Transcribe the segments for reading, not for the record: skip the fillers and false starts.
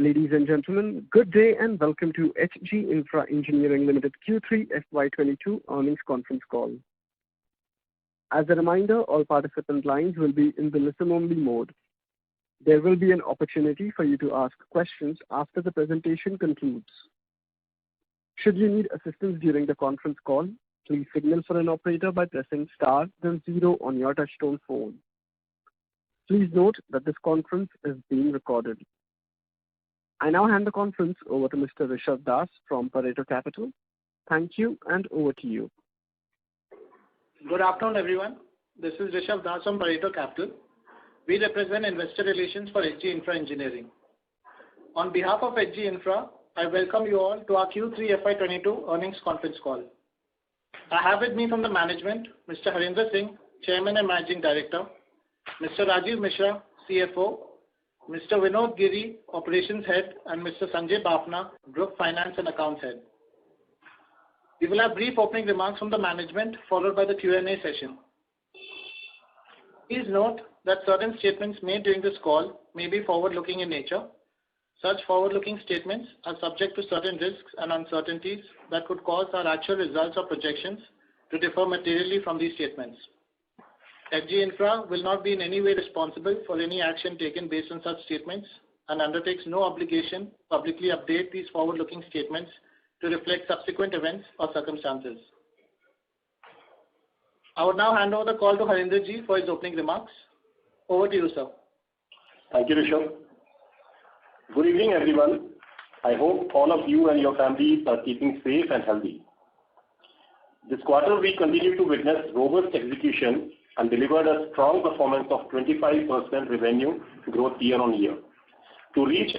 Ladies and gentlemen, good day and welcome to HG Infra Engineering Limited Q3FY22 Earnings Conference Call. As a reminder, all participant lines will be in the listen-only mode. There will be an opportunity for you to ask questions after the presentation concludes. Should you need assistance during the conference call, please signal for an operator by pressing star then 0 on your touchtone phone. Please note that this conference is being recorded. I now hand the conference over to Mr. Rishabh Das from Pareto Capital. Thank you, and over to you. Good afternoon, everyone. This is Rishabh Das from Pareto Capital. We represent investor relations for HG Infra Engineering. On behalf of HG Infra, I welcome you all to our Q3FY22 earnings conference call. I have with me from the management, Mr. Harendra Singh, Chairman and Managing Director, Mr. Rajiv Mishra, CFO, Mr. Vinod Giri, Operations Head, and Mr. Sanjay Bafna, Group Finance and Accounts Head. We will have brief opening remarks from the management, followed by the Q&A session. Please note that certain statements made during this call may be forward-looking in nature. Such forward-looking statements are subject to certain risks and uncertainties that could cause our actual results or projections to differ materially from these statements. HG Infra will not be in any way responsible for any action taken based on such statements and undertakes no obligation to publicly update these forward-looking statements to reflect subsequent events or circumstances. I would now hand over the call to Harendra Ji for his opening remarks. Over to you, sir. Thank you, Rishabh. Good evening, everyone. I hope all of you and your families are keeping safe and healthy. This quarter, we continue to witness robust execution and delivered a strong performance of 25% revenue growth year on year to reach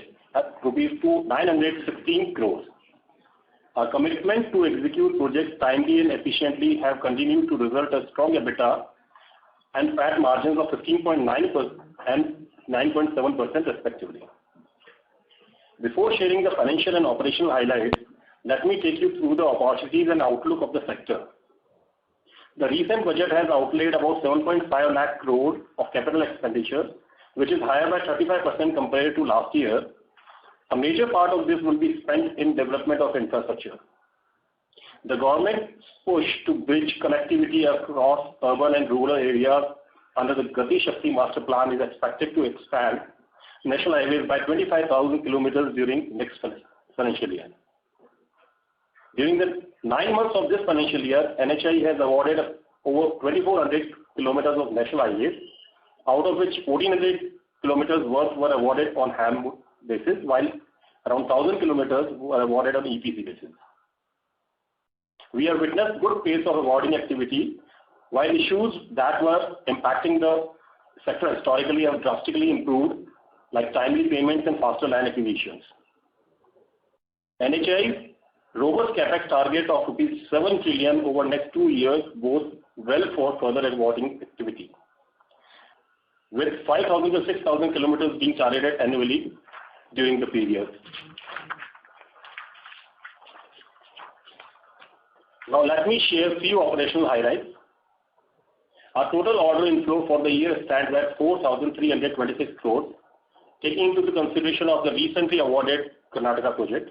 rupees 916 crores. Our commitment to execute projects timely and efficiently have continued to result in strong EBITDA and PAT margins of 15.9% and 9.7% respectively. Before sharing the financial and operational highlights, let me take you through the opportunities and outlook of the sector. The recent budget has outlaid about 7.5 lakh crore of capital expenditure, which is higher by 35% compared to last year. A major part of this will be spent in development of infrastructure. The government's push to bridge connectivity across urban and rural areas under the Gati Shakti Master Plan is expected to expand national highways by 25,000 kilometers during next financial year. During the 9 months of this financial year, NHAI has awarded over 2,400 kilometers of national highways, out of which 1,400 kilometers worth were awarded on HAM basis, while around 1,000 kilometers were awarded on EPC basis. We have witnessed good pace of awarding activity, while issues that were impacting the sector historically have drastically improved, like timely payments and faster land acquisitions. NHAI's robust capex target of rupees 7 trillion over next 2 years bodes well for further awarding activity, with 5,000 to 6,000 kilometers being targeted annually during the period. Now let me share a few operational highlights. Our total order inflow for the year stands at 4,326 crores, taking into consideration of the recently awarded Karnataka project.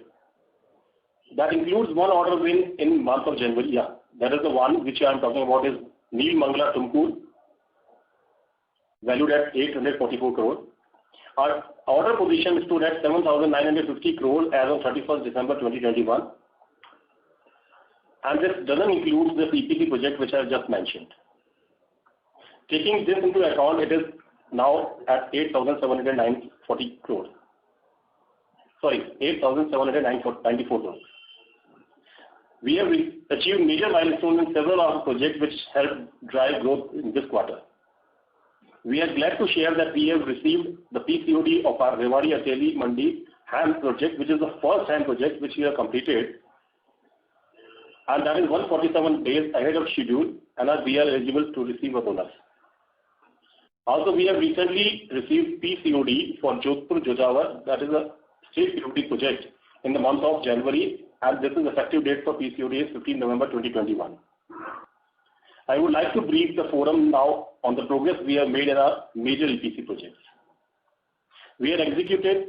That includes one order win in month of January. That is the one which I am talking about is Neel Mangala Tumkur, valued at 844 crores. Our order position stood at 7,950 crores as of 31st December 2021. And this doesn't include the EPC project which I have just mentioned. Taking this into account, it is now at 8,794 crores. 8,794 crores. We have achieved major milestones in several of our projects which helped drive growth in this quarter. We are glad to share that we have received the PCOD of our Rewari Ateli Mandi HAM project, which is the first HAM project which we have completed, and that is 147 days ahead of schedule, and we are eligible to receive a bonus. Also, we have recently received PCOD for Jodhpur-Jojawar, that is a state POD project, in the month of January, and this is effective date for PCOD is 15 November 2021. I would like to brief the forum now on the progress we have made in our major EPC projects. We have executed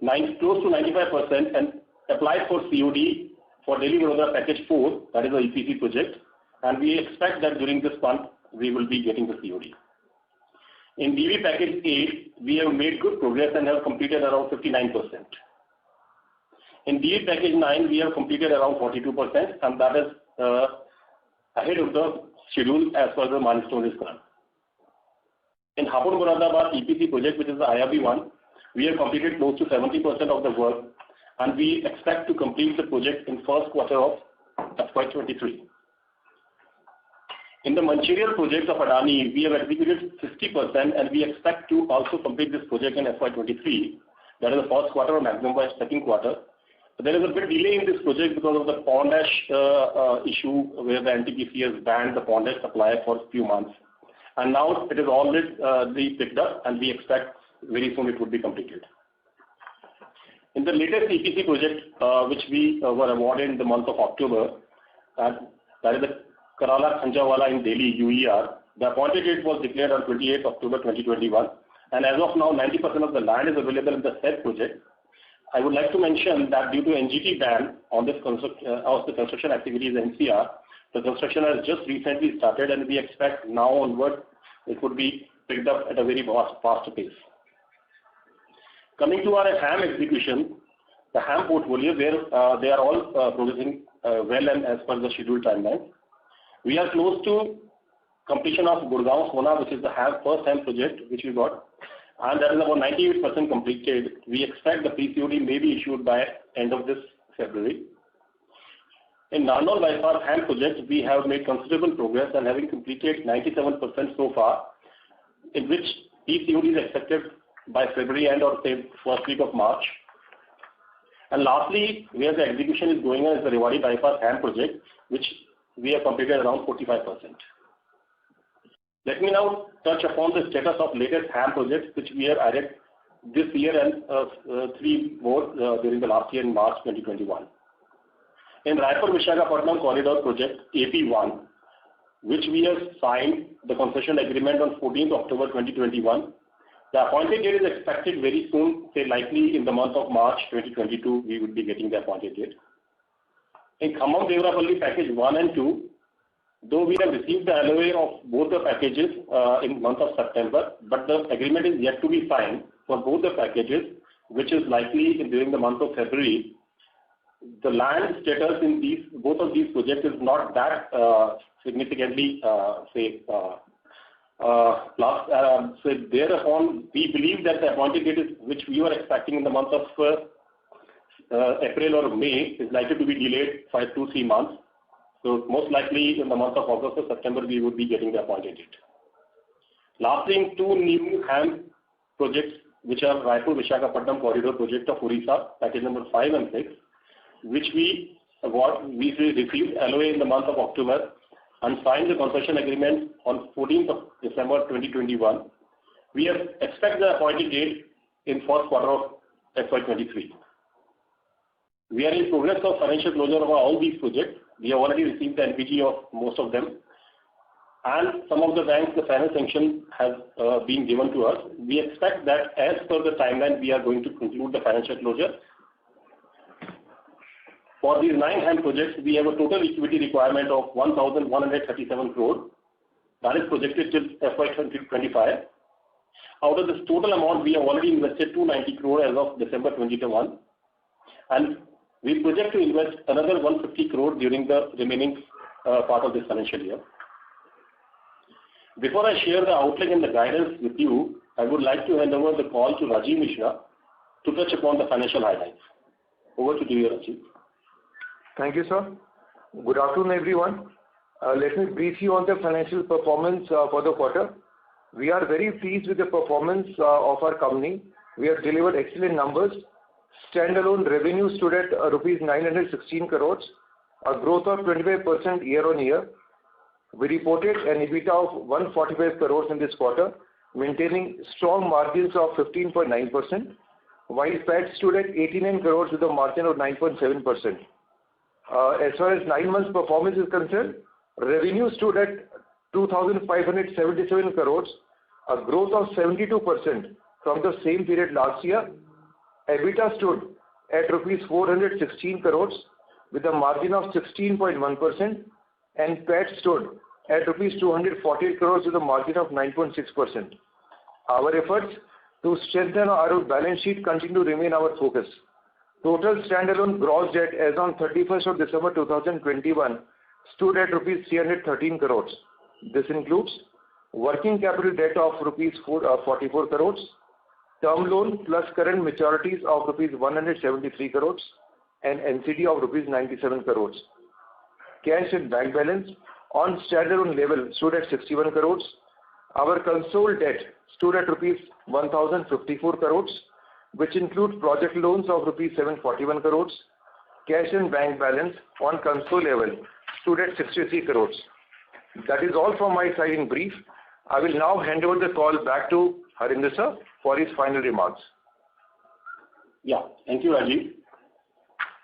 close to 95% and applied for COD for Delhi Vadodara Package 4, that is the EPC project, and we expect that during this month we will be getting the COD. In DV Package 8, we have made good progress and have completed around 59%. In DV Package 9, we have completed around 42%, and that is ahead of the schedule as far as the milestone is concerned. In Hapur Moradabad EPC project, which is the IRB one, we have completed close to 70% of the work, and we expect to complete the project in first quarter of FY23. In the Mancherial project of Adani, we have executed 60%, and we expect to also complete this project in FY23. That is the first quarter or maximum by second quarter. There is a bit delay in this project because of the pond ash issue, where the NTPC has banned the pond ash supply for a few months. And now it is already picked up, and we expect very soon it would be completed. In the latest EPC project, which we were awarded in the month of October, that is the Kerala Khanjawala in Delhi, UER, the appointed date was declared on 28 October 2021, and as of now, 90% of the land is available in the said project. I would like to mention that due to NGT ban on this construction activities in NCR, the construction has just recently started, and we expect now onward it would be picked up at a very fast pace. Coming to our HAM execution, the HAM portfolio, where they are all progressing well and as per the scheduled timeline. We are close to completion of Gurgaon Sona, which is the first HAM project which we got, and that is about 98% completed. We expect the PCOD may be issued by end of this February. In Narnaul Bypass HAM project, we have made considerable progress and having completed 97% so far, in which PCOD is expected by February end or say first week of March. And lastly, where the execution is going on is the Rewari Bypass HAM project, which we have completed around 45%. Let me now touch upon the status of latest HAM projects which we have added this year and 3 more during the last year in March 2021. In Raipur-Visakhapatnam Corridor Project AP1, which we have signed the concession agreement on 14th October 2021, the appointed date is expected very soon, say likely in the month of March 2022, we would be getting the appointed date. In Khammam-Devrapalli Package 1 and 2, though we have received the LOA of both the packages in the month of September, but the agreement is yet to be signed for both the packages, which is likely during the month of February. The land status in both of these projects is not that significantly, thereupon we believe that the appointed date is, which we were expecting in the month of April or May, is likely to be delayed 5 to 3 months. So most likely in the month of August or September we would be getting the appointed date. Lastly, 2 new HAM projects, which are Raipur-Visakhapatnam Corridor Project of Orissa, package number 5 and 6, which we received LOA in the month of October and signed the concession agreement on 14th of December 2021. We expect the appointed date in first quarter of FY23. We are in progress of financial closure of all these projects. We have already received the NPG of most of them, and some of the banks, the final sanction has been given to us. We expect that as per the timeline, we are going to conclude the financial closure. For these 9 HAM projects, we have a total equity requirement of 1,137 crore. That is projected till FY25. Out of this total amount, we have already invested 290 crore as of December 2021, and we project to invest another 150 crore during the remaining part of this financial year. Before I share the outlook and the guidance with you, I would like to hand over the call to Rajiv Mishra to touch upon the financial highlights. Over to you, Rajiv. Thank you, sir. Good afternoon, everyone. Let me brief you on the financial performance for the quarter. We are very pleased with the performance of our company. We have delivered excellent numbers. Standalone revenue stood at rupees 916 crores, a growth of 25% year-on-year. We reported an EBITDA of 145 crores in this quarter, maintaining strong margins of 15.9%, while PAT stood at 89 crores with a margin of 9.7%. As far as 9 months performance is concerned, revenue stood at 2,577 crores, a growth of 72% from the same period last year. EBITDA stood at rupees 416 crores with a margin of 16.1%, and PAT stood at rupees 248 crores with a margin of 9.6%. Our efforts to strengthen our balance sheet continue to remain our focus. Total standalone gross debt as on 31st of December 2021 stood at rupees 313 crores. This includes working capital debt of rupees 44 crores, term loan plus current maturities of rupees 173 crores, and NCD of rupees 97 crores. Cash and bank balance on standalone level stood at 61 crores. Our consolidated debt stood at rupees 1054 crores, which includes project loans of rupees 741 crores. Cash and bank balance on consolidated level stood at 63 crores. That is all from my side in brief. I will now hand over the call back to Harinder sir for his final remarks. Yeah, thank you, Rajiv.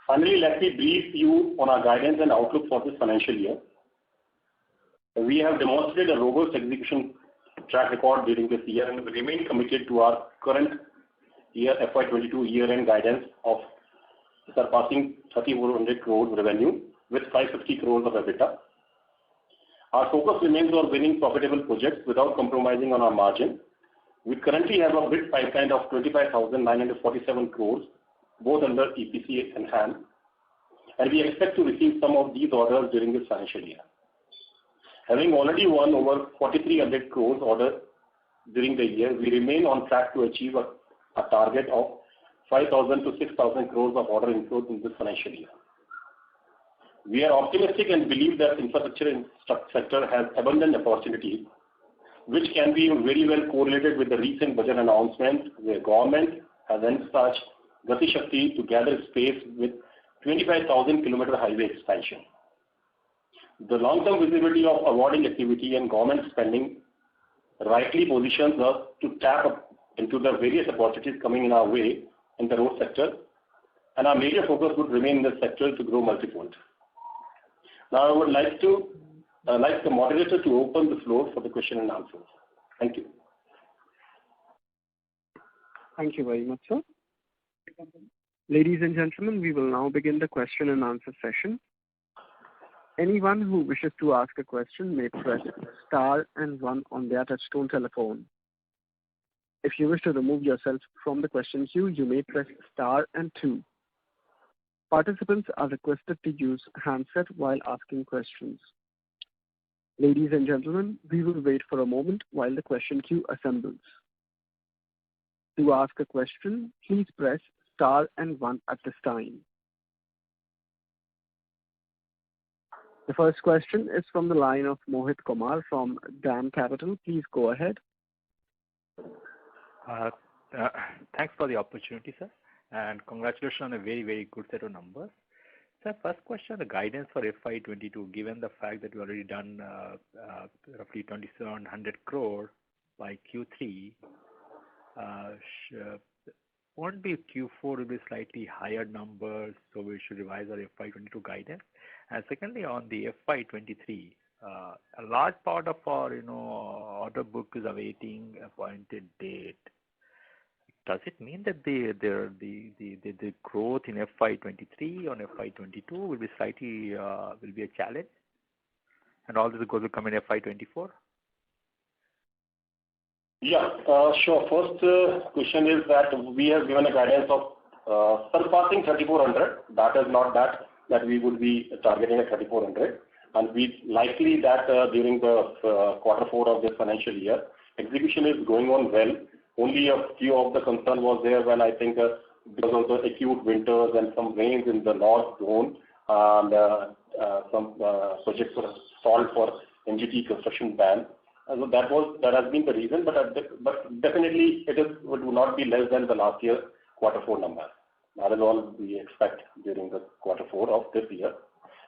Finally, let me brief you on our guidance and outlook for this financial year. We have demonstrated a robust execution track record during this year and remain committed to our current year FY22 year-end guidance of surpassing 3,400 crores revenue with 550 crores of EBITDA. Our focus remains on winning profitable projects without compromising on our margin. We currently have a bid pipeline of 25,947 crores, both under EPC and HAM, and we expect to receive some of these orders during this financial year. Having already won over 4,300 crores order during the year, we remain on track to achieve a target of 5,000 to 6,000 crores of order inflows in this financial year. We are optimistic and believe that infrastructure sector has abundant opportunities, which can be very well correlated with the recent budget announcement, where government has envisaged Gati Shakti to gather space with 25,000 kilometer highway expansion. The long-term visibility of awarding activity and government spending rightly positions us to tap into the various opportunities coming in our way in the road sector, and our major focus would remain in this sector to grow multifold. Now I would like the moderator to open the floor for the question and answers. Thank you. Thank you very much, sir. Ladies and gentlemen, we will now begin the question and answer session. Anyone who wishes to ask a question may press star and 1 on their touchtone telephone. If you wish to remove yourself from the question queue, you may press star and 2. Participants are requested to use handset while asking questions. Ladies and gentlemen, we will wait for a moment while the question queue assembles. To ask a question, please press star and 1 at this time. The first question is from the line of Mohit Kumar from DAM Capital. Please go ahead. Thanks for the opportunity, sir, and congratulations on a very, very good set of numbers. Sir, first question, the guidance for FY22, given the fact that you already done roughly 2,700 crore by Q3, won't be Q4 will be slightly higher numbers, so we should revise our FY22 guidance. And secondly, on the FY23, a large part of our order book is awaiting appointed date. Does it mean that the growth in FY23 on FY22 will be slightly will be a challenge, and all this is going to come in FY24? Yeah, sure. First question is that we have given a guidance of surpassing 3,400. That is not that we would be targeting at 3,400, and we likely that during the quarter 4 of this financial year, execution is going on well. Only a few of the concern was there when I think because of the acute winters and some rains in the north zone, and some projects were stalled for NGT construction ban. So that has been the reason, but definitely it would not be less than the last year quarter 4 number. That is all we expect during the quarter 4 of this year.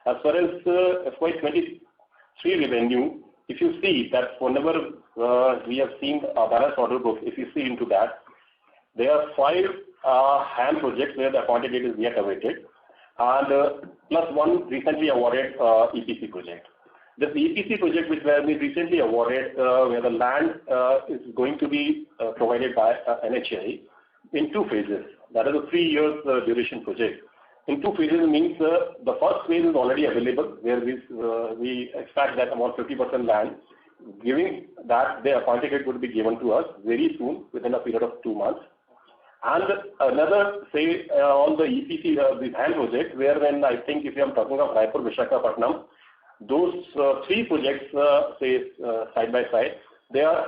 As far as FY23 revenue, if you see that whenever we have seen a balanced order book, if you see into that, there are 5 HAM projects where the appointed date is yet awaited, and plus 1 recently awarded EPC project. This EPC project which we recently awarded, where the land is going to be provided by NHAI in 2 phases. That is a 3 years duration project. In 2 phases means the first phase is already available, where we expect that about 50% land. Giving that, the appointed date would be given to us very soon, within a period of 2 months. And another, say, on the EPC, the HAM project, wherein I think if you are talking of Raipur, Visakhapatnam, those 3 projects, say, side by side, their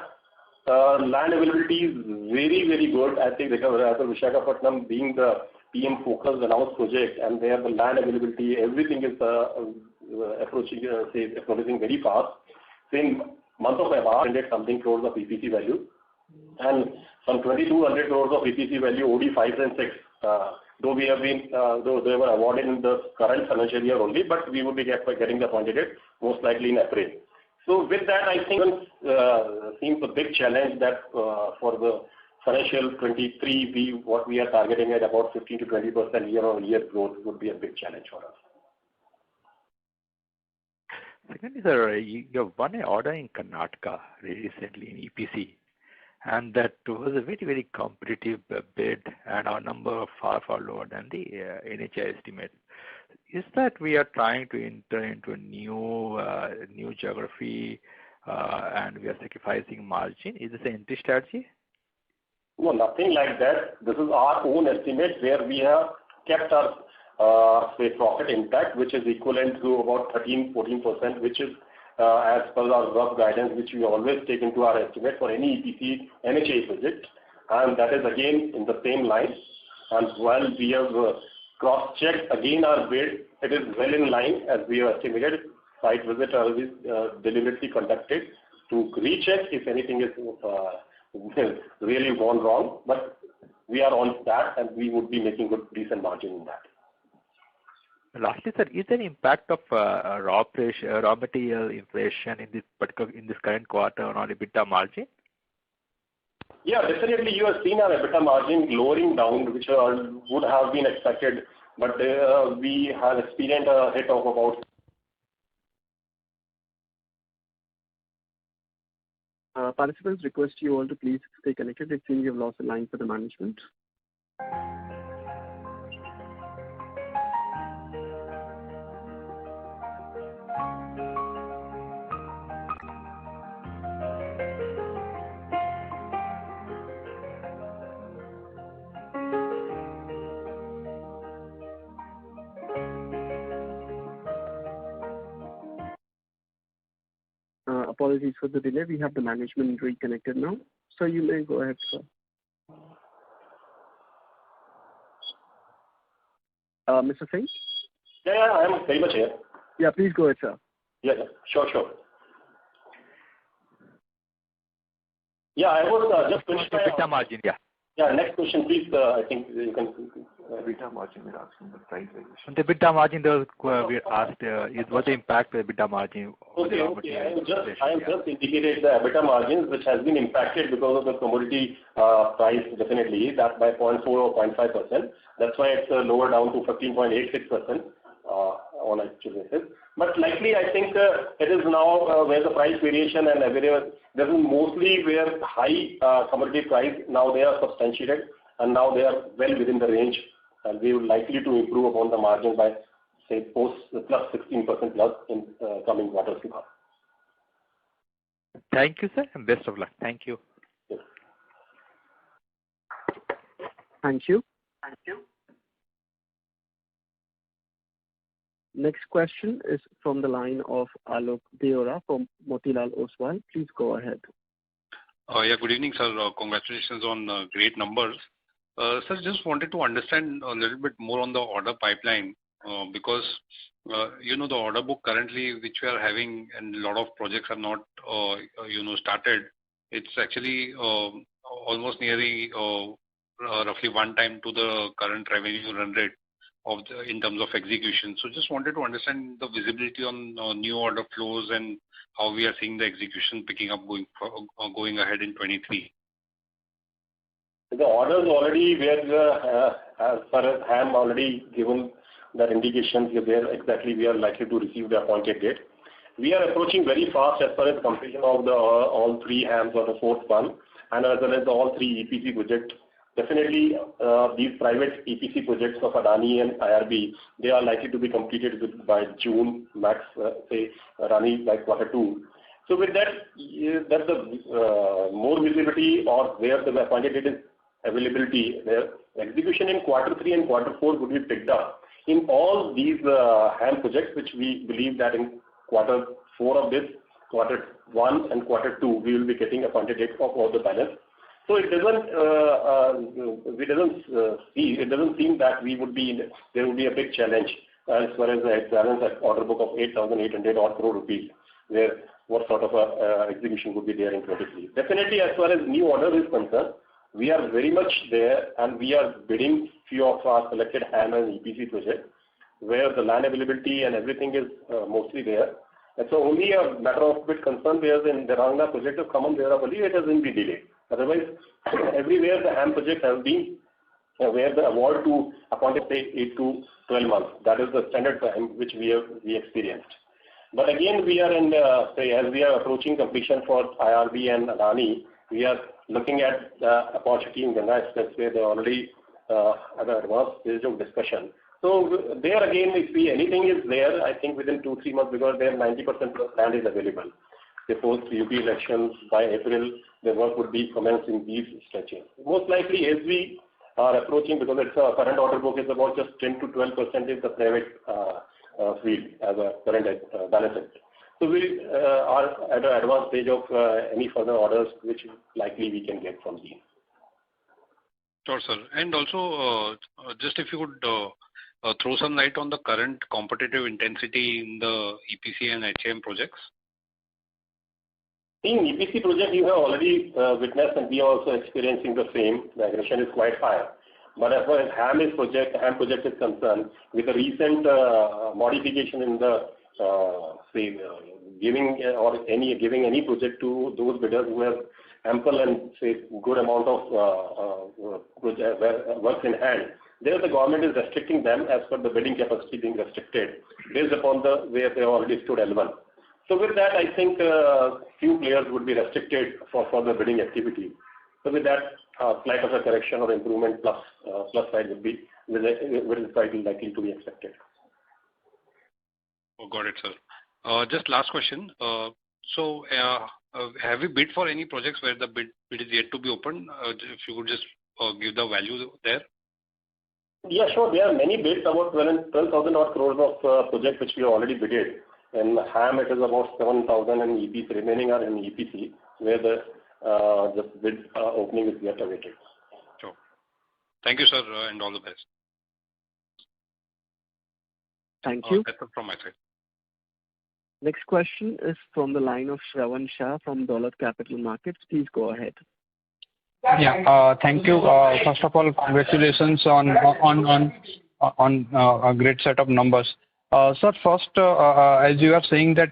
land availability is very, very good. I think Raipur, Visakhapatnam being the PM focus announced project, and there the land availability, everything is approaching very fast. Same month of April, something crores of EPC value, and some 2,200 crores of EPC value, OD 5 and 6. Though we have been, though they were awarded in the current financial year only, but we will be getting the appointed date most likely in April. So with that, I think seems a big challenge that for the financial 23, what we are targeting at about 15 to 20% year-on-year growth would be a big challenge for us. Secondly, sir, you have won an order in Karnataka recently in EPC, and that was a very, very competitive bid, and our number far, far lower than the NHI estimate. Is that we are trying to enter into a new geography and we are sacrificing margin? Is this an entry strategy? No, nothing like that. This is our own estimate where we have kept our say profit intact, which is equivalent to about 13-14%, which is as per our rough guidance, which we always take into our estimate for any EPC NHA project, and that is again in the same line. And while we have cross-checked again our bid, it is well in line as we have estimated. Site visit is deliberately conducted to recheck if anything is really gone wrong, but we are on that and we would be making good decent margin in that. Lastly, sir, is there an impact of raw material inflation in this current quarter on our EBITDA margin? Yeah, definitely. You have seen our EBITDA margin lowering down, which would have been expected, but we have experienced a hit of about. Participants, request you all to please stay connected. It seems you have lost the line for the management. Apologies for the delay. We have the management reconnected now. So you may go ahead, sir. Mr. Singh? Yeah, I am very much here. Yeah, please go ahead, sir. Yeah, sure. Yeah, I was just finished. EBITDA margin, yeah. Yeah, next question, please. I think you can. EBITDA margin, we're asking the price variation. The EBITDA margin, we asked, what the impact of EBITDA margin? Okay. I have just indicated the EBITDA margins, which has been impacted because of the commodity price, definitely, that by 0.4 or 0.5%. That's why it's lower down to 15.86% on actual basis. But likely, I think it is now where the price variation and everywhere, this is mostly where high commodity price, now they are substantiated and now they are well within the range, and we will likely to improve upon the margin by, say, plus 16% plus in coming quarters to come. Thank you, sir, and best of luck. Thank you. Yes. Thank you. Next question is from the line of Alok Deora from Motilal Oswal. Please go ahead. Yeah, good evening, sir. Congratulations on great numbers. Sir, just wanted to understand a little bit more on the order pipeline because, the order book currently which we are having and a lot of projects are not, started. It's actually almost nearly roughly 1 time to the current revenue run rate in terms of execution. So just wanted to understand the visibility on new order flows and how we are seeing the execution picking up going ahead in 23. The orders already were, as far as HAM already given that indications where exactly we are likely to receive the appointed date. We are approaching very fast as far as completion of the all 3 HAMs or the 4th one, and as well as all 3 EPC projects Definitely, these private EPC projects of Adani and IRB, they are likely to be completed by June, max, say, Adani by Q2. So with that, that's the more visibility or where the appointed date is availability, their execution in Q3 and Q4 would be picked up. In all these HAM projects, which we believe that in Q4 of this, Q1 and Q2, we will be getting appointed date of all the balance. So it doesn't seem that there would be a big challenge as far as the balance at order book of 8,800 odd crore rupees, where what sort of execution would be there in 23. Definitely, as far as new order is concerned, we are very much there, and we are bidding few of our selected HAM and EPC projects, where the land availability and everything is mostly there. And so only a matter of bit concern where in the Rangna project of Common Devarapalli, it has been delayed. Otherwise, everywhere the HAM project has been where the award to appointed say 8 to 12 months. That is the standard time which we experienced. But again, we are in say as we are approaching completion for IRB and Adani, we are looking at the opportunity in Ganga Expressway. They are already at an advanced stage of discussion. So there again, if anything is there, I think within 2-3 months, because there 90% of land is available. Before UP elections by April, the work would be commenced in these stretches. Most likely, as we are approaching, because its current order book is about just 10 to 12% is the private field as a current balance. So we are at an advanced stage of any further orders which likely we can get from these. Sure, sir. And also, just if you could throw some light on the current competitive intensity in the EPC and HAM projects. In EPC project, you have already witnessed, and we are also experiencing the same. The aggression is quite high. But as far as HAM project is concerned, with the recent modification in the giving any project to those bidders who have ample and say good amount of work in hand, there the government is restricting them as per the bidding capacity being restricted based upon the where they already stood L1. So with that, I think few players would be restricted for further bidding activity. So with that, slight of a correction or improvement plus side would be likely to be expected. Oh, got it, sir. Just last question. So have you bid for any projects where the bid is yet to be opened? If you could just give the value there. Yeah, sure. There are many bids, about 12,000 odd crores of projects which we have already bidded. In HAM, it is about 7,000, and EPC remaining are in EPC, where the bid opening is yet awaited. Sure. Thank you, sir, and all the best. Thank you. That's it from my side. Next question is from the line of Shravan Shah from Dolat Capital Markets. Please go ahead. Yeah, thank you. First of all, congratulations on a great set of numbers. Sir, first, as you are saying that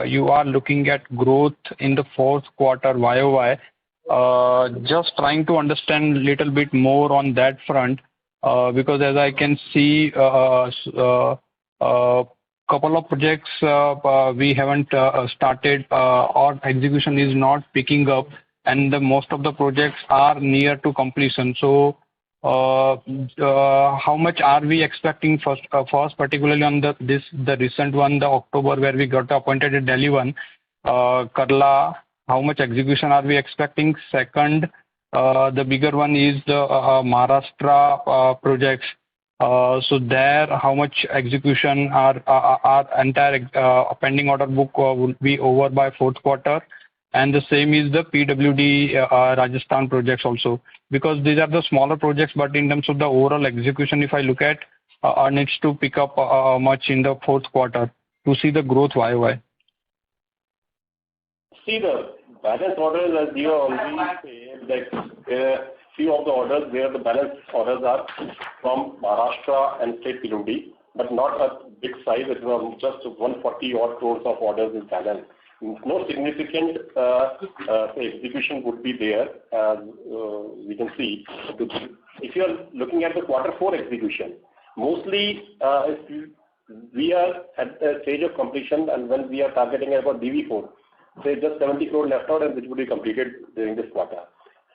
you are looking at growth in the fourth quarter YOY, just trying to understand a little bit more on that front, because as I can see, couple of projects we haven't started or execution is not picking up, and most of the projects are near to completion. So how much are we expecting first particularly on the recent one, the October, where we got appointed at Delhi one, Karla, how much execution are we expecting? Second, the bigger one is the Maharashtra projects. So there, how much execution our entire pending order book will be over by fourth quarter? And the same is the PWD Rajasthan projects also, because these are the smaller projects, but in terms of the overall execution, if I look at, needs to pick up much in the fourth quarter to see the growth YOY. See the balance orders, as you already said, that few of the orders where the balance orders are from Maharashtra and state PWD, but not a big size. It's just 140 odd crores of orders in balance. No significant execution would be there, as we can see. If you are looking at the Q4 execution, mostly we are at the stage of completion, and when we are targeting about DV4, say just 70 crore left out, and which would be completed during this quarter.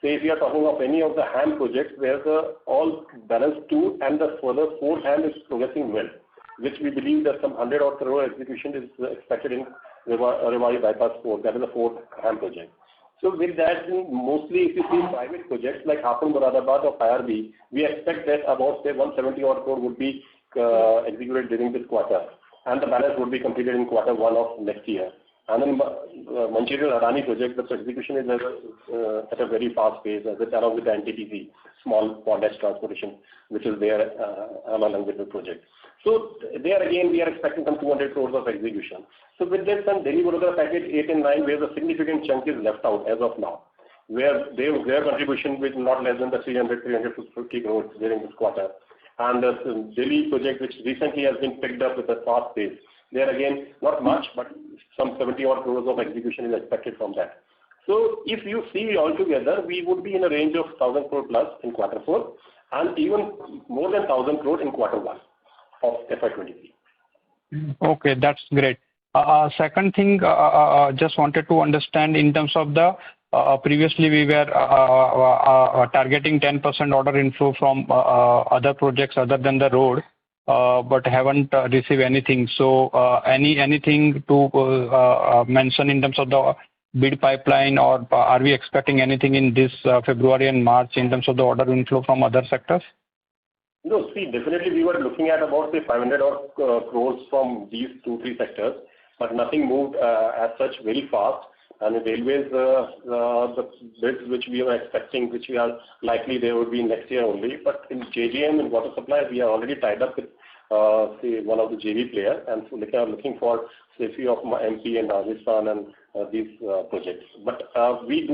say if you are talking of any of the HAM projects where the all balance 2 and the further 4 HAM is progressing well, which we believe that some 100 odd crore execution is expected in Rewari Bypass 4, that is the 4th HAM project. So with that, mostly if you see private projects like Hapun Moradabad or IRB, we expect that about say 170 odd crore would be executed during this quarter, and the balance would be completed in quarter 1 of next year. And then Mancherial Adani project, the execution is at a very fast pace, along with the NTPC, small pondage transportation, which is there along with the project. So there again, we are expecting some 200 crores of execution. So with this, some Delhi-Vadodara package 8 and 9, where the significant chunk is left out as of now, where their contribution with not less than the 300-350 crores during this quarter. And the Delhi project, which recently has been picked up with a fast pace, there again, not much, but some 70 odd crores of execution is expected from that. So if you see altogether, we would be in a range of 1,000 crore plus in quarter 4 and even more than 1,000 crore in quarter 1 of FY23. Okay, that's great. Second thing, just wanted to understand in terms of the previously we were targeting 10% order inflow from other projects other than the road, but haven't received anything. So anything to mention in terms of the bid pipeline, or are we expecting anything in this February and March in terms of the order inflow from other sectors? No, see, definitely we were looking at about say 500 odd crores from these 2-3 sectors, but nothing moved as such very fast. And the railways, the bids which we were expecting, which we are likely they would be next year only. But in JJM and water supply, we are already tied up with say one of the JV players, and so they are looking for say few of MP and Rajasthan and these projects. But we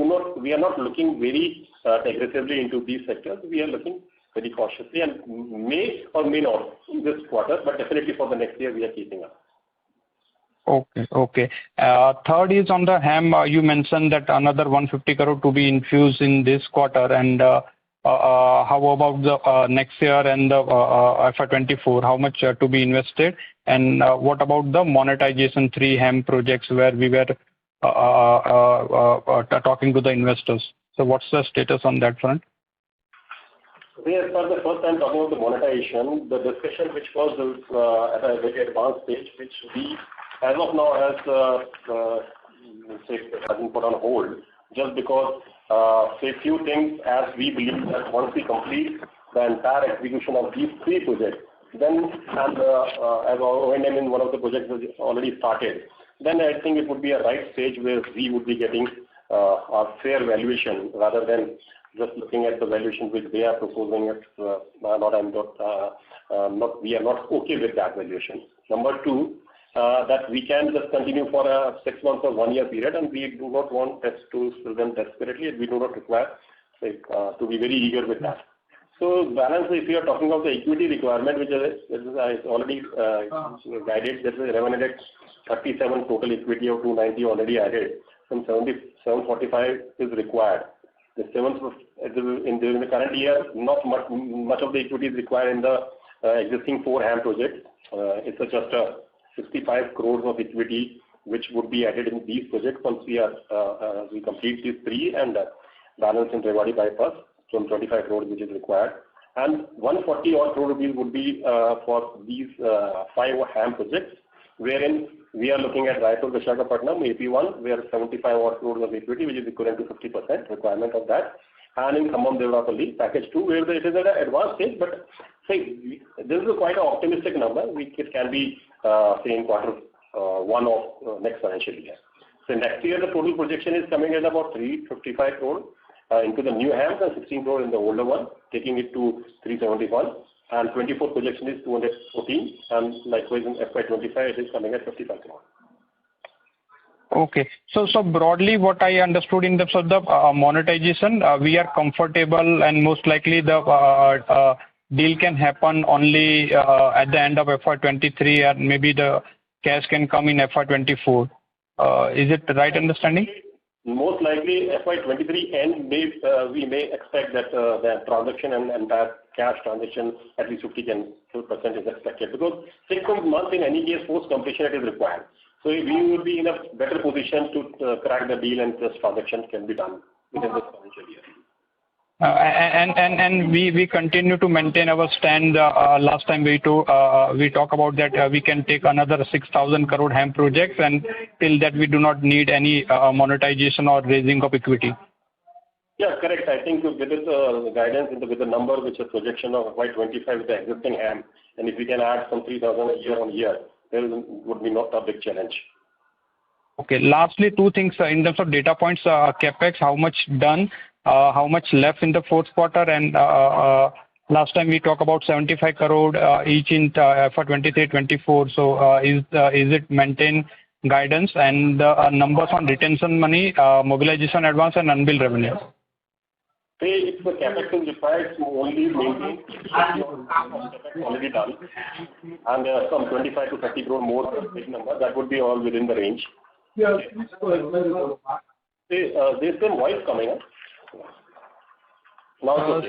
are not looking very aggressively into these sectors. We are looking very cautiously and may or may not in this quarter, but definitely for the next year we are keeping up. Okay. Third is on the HAM. You mentioned that another 150 crore to be infused in this quarter, and how about the next year and the FY24? How much to be invested, and what about the monetization 3 HAM projects where we were talking to the investors? So what's the status on that front? As for the first time talking about the monetization, the discussion which was at a very advanced stage, which we as of now has been put on hold, just because say few things, as we believe that once we complete the entire execution of these 3 projects, then and as our O&M in one of the projects has already started, then I think it would be a right stage where we would be getting our fair valuation rather than just looking at the valuation which they are proposing. We are not okay with that valuation. Number 2, that we can just continue for a 6 months or 1 year period, and we do not want us to sell them desperately, and we do not require to be very eager with that. So balance, if you are talking of the equity requirement, which is already guided, that is 1137 total equity of 290 already added, some 745 is required. The during the current year, not much of the equity is required in the existing 4 HAM projects. It's just 65 crores of equity which would be added in these projects once we complete these 3 and balance in Rewari Bypass, some 25 crores which is required. And 140 odd crore rupees would be for these 5 HAM projects, wherein we are looking at Raipur Visakhapatnam, AP1, where 75 odd crores of equity, which is equivalent to 50% requirement of that. And in Khammam Devarapalle, package 2, where it is at an advanced stage, but say this is quite an optimistic number. It can be say in quarter 1 of next financial year. So next year the total projection is coming at about 355 crore into the new HAMs and 16 crore in the older one, taking it to 371. And 24 projection is 214, and likewise in FY25 it is coming at 55 crore. Okay. So broadly, what I understood in terms of the monetization, we are comfortable, and most likely the deal can happen only at the end of FY23, and maybe the cash can come in FY24. Is it the right understanding? Most likely FY23 end, we may expect that the transaction and that cash transaction at least 50% is expected, because 6 months in any case post completion it is required. So we will be in a better position to crack the deal, and this transaction can be done within this financial year. And we continue to maintain our stand. Last time we talk about that we can take another 6,000 crore HAM projects, and till that we do not need any monetization or raising of equity. Yeah, correct. I think with the guidance with the number which is projection of FY25 with the existing HAM, and if we can add some 3,000 year on year, there would be not a big challenge. Okay. Lastly, two things in terms of data points. Capex, how much done? How much left in the fourth quarter? And last time we talked about 75 crore each in for 23-24. So is it maintain guidance? And numbers on retention money, mobilization advance, and unbilled revenue? If the capex is required, only maintain capex already done, and some 25 to 30 crore more big number, that would be all within the range. There's some voice coming up. Now,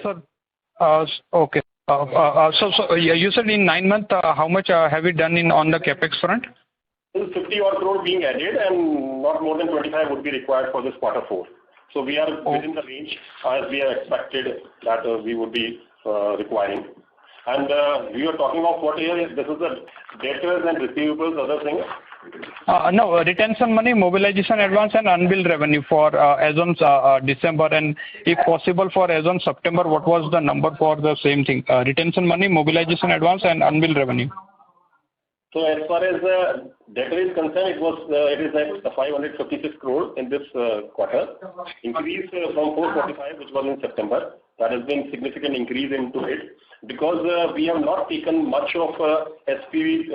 okay. So you said in 9 months, how much have you done on the capex front? 50 odd crore being added, and not more than 25 would be required for this quarter 4. So we are within the range as we have expected that we would be requiring. And we are talking of what area? This is the debtors and receivables, other things? No, retention money, mobilization advance, and unbilled revenue for as on December, and if possible for as on September, what was the number for the same thing? Retention money, mobilization advance, and unbilled revenue. So as far as debtor is concerned, it is at 556 crore in this quarter, increase from 445, which was in September. That has been significant increase into it because we have not taken much of SPV,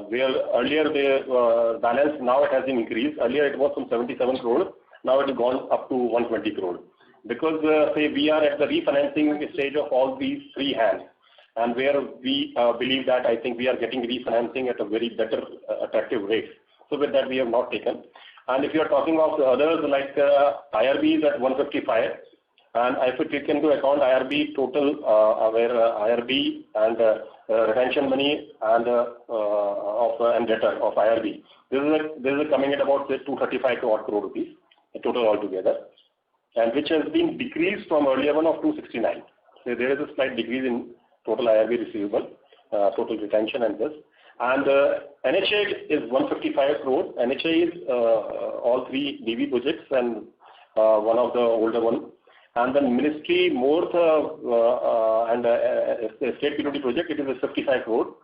where earlier the balance, now it has been increased. Earlier it was from 77 crore, now it has gone up to 120 crore. Because we are at the refinancing stage of all these 3 HAMs, and where we believe that I think we are getting refinancing at a very better attractive rate. So with that we have not taken. And if you are talking of the others like IRB is at 155, and if we take into account IRB total, where IRB and retention money and and debtor of IRB, this is coming at about 235 crore rupees total altogether, and which has been decreased from earlier one of 269. So there is a slight decrease in total IRB receivable, total retention and this. And NHA is 155 crore. NHA is all 3 DB projects and one of the older one. And then Ministry Morth and State PWD project, it is a 55 crore.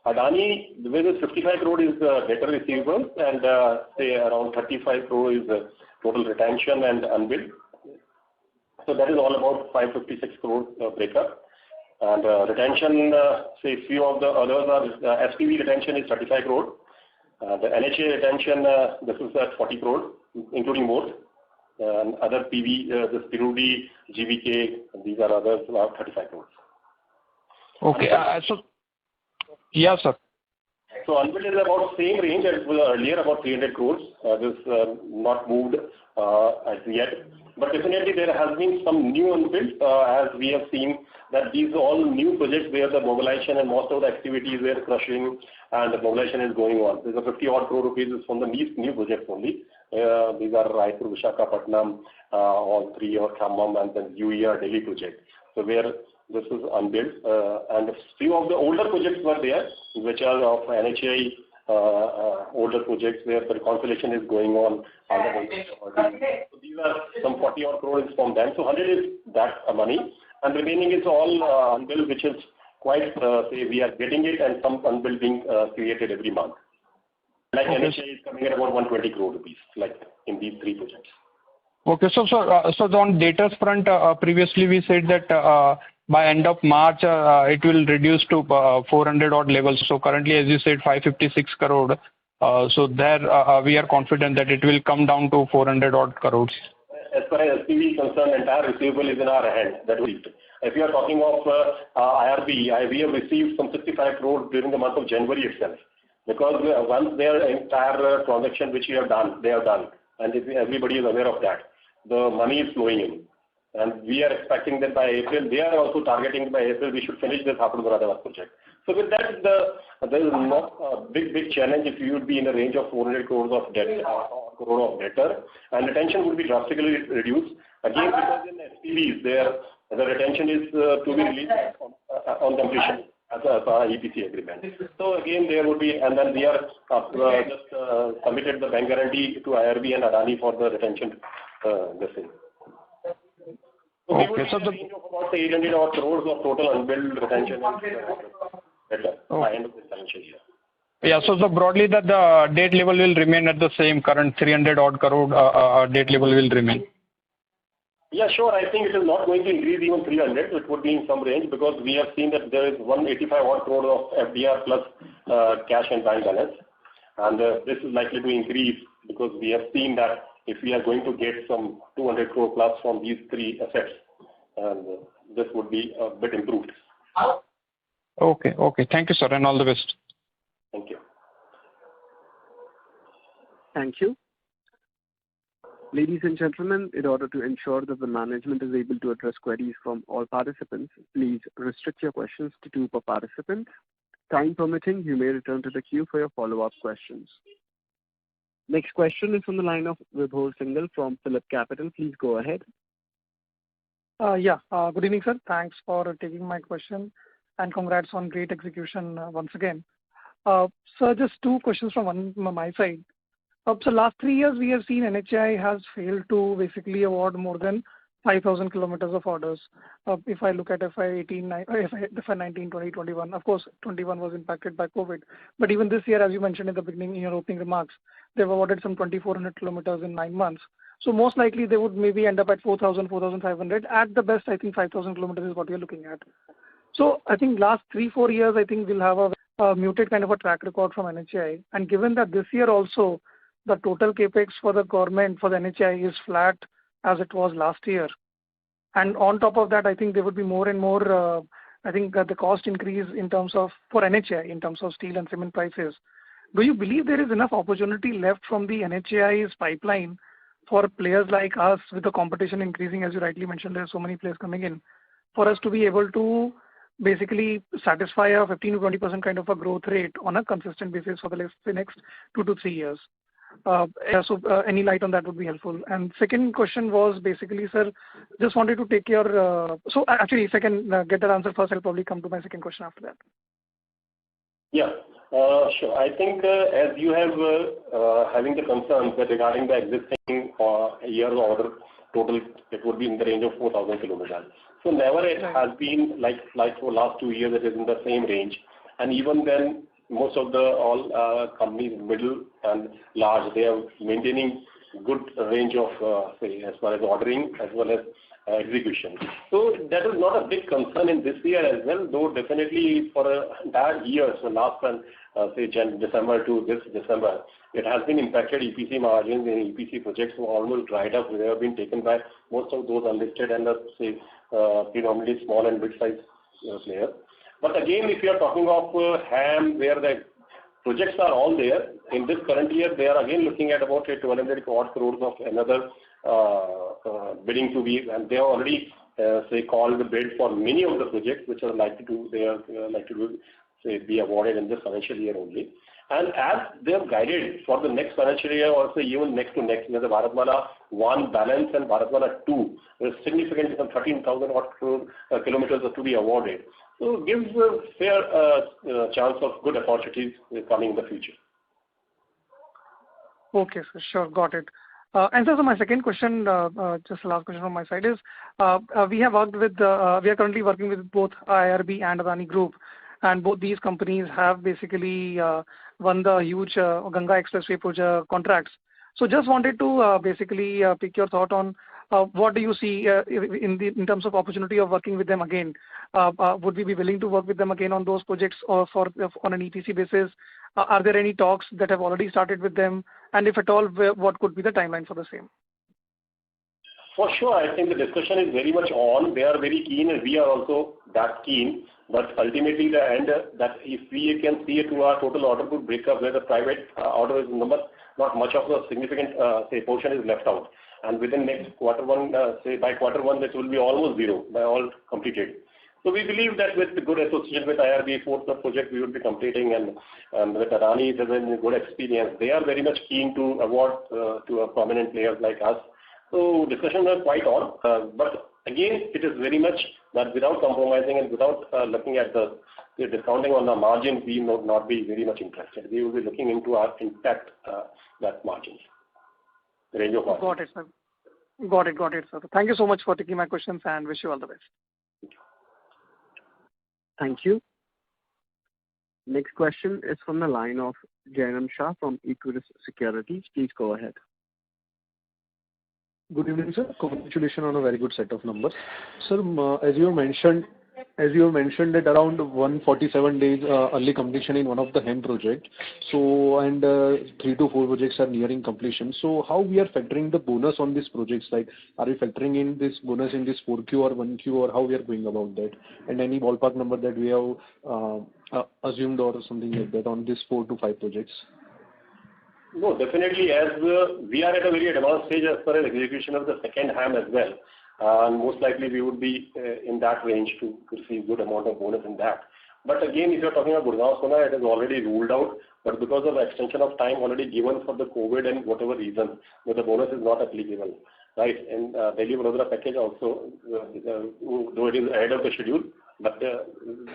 Adani, the way the 55 crore is debtor receivable, and around 35 crore is total retention and unbilled. So that is all about 556 crore breakup. And retention, few of the others are SPV retention is 35 crore. The NHA retention, this is at 40 crore, including both. And other PV, this PWD, GVK, these are others about 35 crores. Okay. Yeah, sir. So unbilled is about same range as earlier, about 300 crores. This not moved as yet. But definitely there has been some new unbilled, as we have seen that these are all new projects where the mobilization and most of the activities were crushing and the mobilization is going on. There's a 50 odd crore rupees is from the new projects only. These are Raipur, Visakhapatnam, all 3 or Khammam, and then UER Delhi project. So where this is unbilled, and a few of the older projects were there, which are of NHI, older projects where the reconciliation is going on. So these are some 40 odd crores from them. So 100 is that money, and remaining is all unbilled, which is quite, we are getting it, and some unbilled being created every month. Like NHA is coming at about 120 crore rupees, like in these 3 projects. Okay, so on data's front, previously we said that by end of March it will reduce to 400 odd levels. So currently, as you said, 556 crore. So there we are confident that it will come down to 400 odd crores. As far as SPV is concerned, entire receivable is in our hand. That will. If you are talking of IRB, we have received some 65 crore during the month of January itself. Because once their entire transaction which we have done, they have done, and everybody is aware of that, the money is flowing in. And we are expecting that by April, they are also targeting by April, we should finish this Hapunagadar project. So with that, there is not a big challenge if you would be in the range of 400 crores of debt, crore of debtor, and retention would be drastically reduced. Again, because in SPVs, the retention is to be released on completion as a EPC agreement. So again, there would be, and then we are just submitted the bank guarantee to IRB and Adani for the retention. The same. So okay, so the range of about 800 odd crores of total unbilled retention by end of this financial year. Yeah, so broadly that the debt level will remain at the same current 300 odd crore debt level will remain. Yeah, sure. I think it is not going to increase even 300. It would be in some range because we have seen that there is 185 odd crore of FDR plus cash and bank balance. And this is likely to increase because we have seen that if we are going to get some 200 crore plus from these three assets, and this would be a bit improved. Okay. Thank you, sir, and all the best. Thank you. Thank you. Ladies and gentlemen, in order to ensure that the management is able to address queries from all participants, please restrict your questions to 2 per participant. Time permitting, you may return to the queue for your follow-up questions. Next question is from the line of Vibhor Singhal from Phillip Capital. Please go ahead. Good evening, sir. Thanks for taking my question and congrats on great execution once again. Sir, just 2 questions from my side. So last 3 years we have seen NHAI has failed to basically award more than 5,000 kilometers of orders. If I look at FY19, 20, 21, of course 21 was impacted by COVID. But even this year, as you mentioned in the beginning in your opening remarks, they've awarded some 2,400 kilometers in 9 months. So most likely they would maybe end up at 4,000, 4,500. At the best, I think 5,000 kilometers is what you're looking at. So I think last 3-4 years, I think we'll have a muted kind of a track record from NHAI. And given that this year also, the total capex for the government, for the NHAI is flat as it was last year. And on top of that, I think there would be more and more, the cost increase in terms of, for NHAI, in terms of steel and cement prices. Do you believe there is enough opportunity left from the NHAI's pipeline for players like us with the competition increasing, as you rightly mentioned, there are so many players coming in, for us to be able to basically satisfy a 15 to 20% kind of a growth rate on a consistent basis for the next 2 to 3 years? Any light on that would be helpful. And second question was basically, sir, just wanted to take your, if I can get that answer first, I'll probably come to my second question after that. Yeah, sure. I think as you have having the concerns that regarding the existing year order total, it would be in the range of 4,000 kilometers. So never it has been like for last 2 years, it is in the same range. And even then, most of the all companies, middle and large, they are maintaining good range of say as far as ordering as well as execution. So that is not a big concern in this year as well, though definitely for an entire year, so last one, say December to this December, it has been impacted. EPC margins in EPC projects were almost dried up. They have been taken by most of those unlisted and say predominantly small and mid-sized players. But again, if you are talking of HAM, where the projects are all there, in this current year, they are again looking at about 1,200 odd crores of another bidding to be, and they have already say called the bid for many of the projects which are likely to be awarded in this financial year only. And as they have guided for the next financial year, also even next to next, the Bharatmala 1 balance and Bharatmala 2, there is significant 13,000 odd kilometers to be awarded. So it gives a fair chance of good opportunities coming in the future. Okay, sir, sure, got it. And so my second question, just the last question from my side is, we are currently working with both IRB and Adani Group, and both these companies have basically won the huge Ganga Expressway project contracts. So just wanted to basically pick your thought on what do you see in terms of opportunity of working with them again? Would we be willing to work with them again on those projects or on an EPC basis? Are there any talks that have already started with them? And if at all, what could be the timeline for the same? For sure, I think the discussion is very much on. They are very keen and we are also that keen. But ultimately the end that if we can see it to our total order book breakup where the private order is not much of a significant say portion is left out. And within next quarter one, say by quarter one, this will be almost zero by all completed. So we believe that with the good association with IRB, fourth project we will be completing, and with Adani, there's a good experience. They are very much keen to award to a prominent players like us So discussions are quite on, but again, it is very much that without compromising and without looking at the discounting on the margin, we would not be very much interested. We will be looking into our intact that margins, the range of margins. Got it, sir. Got it, sir. Thank you so much for taking my questions and wish you all the best. Thank you. Next question is from the line of Jainam Shah from Equirus Securities. Please go ahead. Good evening, sir. Congratulations on a very good set of numbers. Sir, as you mentioned that around 147 days early completion in one of the HAM project. So, and 3 to 4 projects are nearing completion. So, how we are factoring the bonus on these projects? Like, are we factoring in this bonus in this 4Q or 1Q, or how we are going about that? And any ballpark number that we have assumed or something like that on these 4 to 5 projects? No, definitely, as we are at a very advanced stage as far as execution of the second HAM as well. Most likely we would be in that range to receive good amount of bonus in that. But again, if you're talking about Gurgaon Sona, it is already ruled out. But because of extension of time already given for the COVID and whatever reason, the bonus is not applicable, right? And Delhi Vadodara package also, though it is ahead of the schedule, but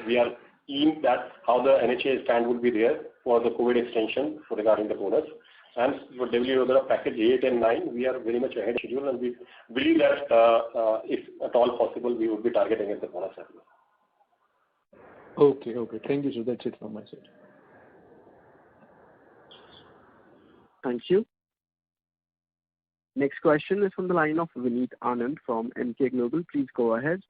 we are seeing that how the NHA stand would be there for the COVID extension regarding the bonus. And for Delhi Vadodara package 8 and 9, we are very much ahead of schedule, and we believe that if at all possible, we would be targeting at the bonus as well. Okay. Thank you, sir. That's it from my side. Thank you. Next question is from the line of Vineet Anand from MK Global. Please go ahead.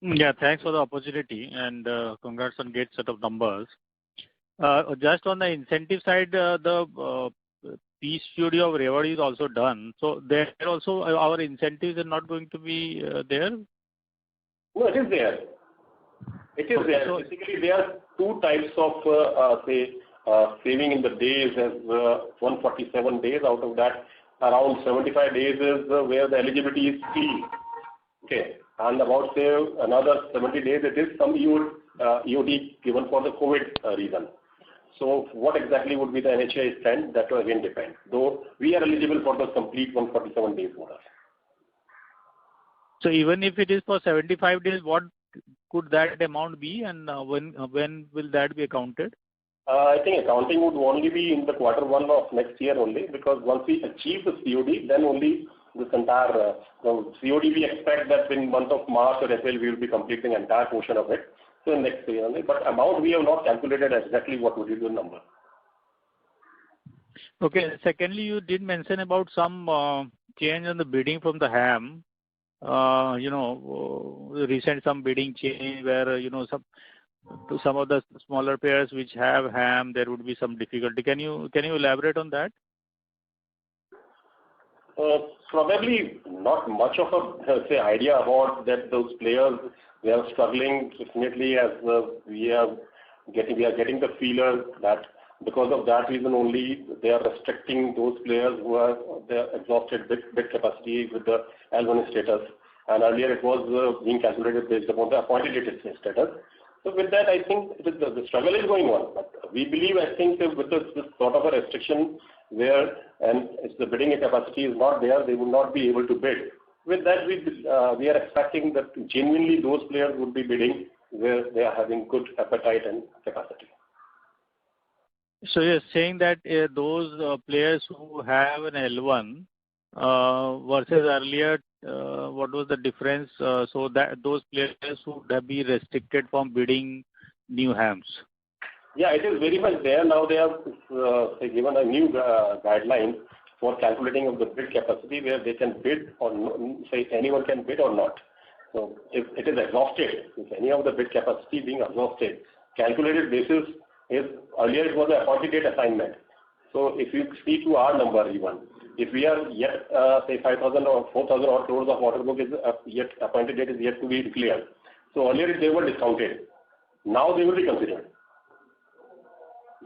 Yeah, thanks for the opportunity and congrats on great set of numbers. Just on the incentive side, the piece studio of Rewari is also done. So there also our incentives are not going to be there? No, it is there. It is there. So basically, there are 2 types of saving in the days as 147 days. Out of that, around 75 days is where the eligibility is clean. Okay. And about say another 70 days, it is some EOD given for the COVID reason. So what exactly would be the NHA stand? That will again depend. Though we are eligible for the complete 147 days bonus. So even if it is for 75 days, what could that amount be, and when will that be accounted? I think accounting would only be in the Q1 of next year only, because once we achieve the COD, then only this entire COD we expect that in month of March or April we will be completing the entire portion of it. So next year only. But amount we have not calculated exactly what would be the number. Okay. Secondly, you did mention about some change in the bidding from the HAM. Recent some bidding change where some of the smaller players which have HAM, there would be some difficulty. Can you elaborate on that? Probably not much of a idea about that. Those players, they are struggling definitely, as we are getting the feeler that because of that reason only they are restricting those players who are the exhausted bid capacity with the L1 status, and earlier it was being calculated based upon the appointed date status. So with that, I think the struggle is going on. But we believe, I think, with this sort of a restriction where, and if the bidding capacity is not there, they will not be able to bid. With that, we are expecting that genuinely those players would be bidding where they are having good appetite and capacity. So you're saying that those players who have an L1 versus earlier, what was the difference? So that those players would have been restricted from bidding new HAMs. Yeah, it is very much there. Now they have given a new guideline for calculating of the bid capacity where they can bid or say anyone can bid or not. So if it is exhausted, if any of the bid capacity being exhausted, calculated basis is earlier it was an appointed date assignment. So if you see to our number even, if we are yet say 5,000 or 4,000 odd crores of order book is yet appointed date is yet to be declared. So earlier they were discounted. Now they will be considered.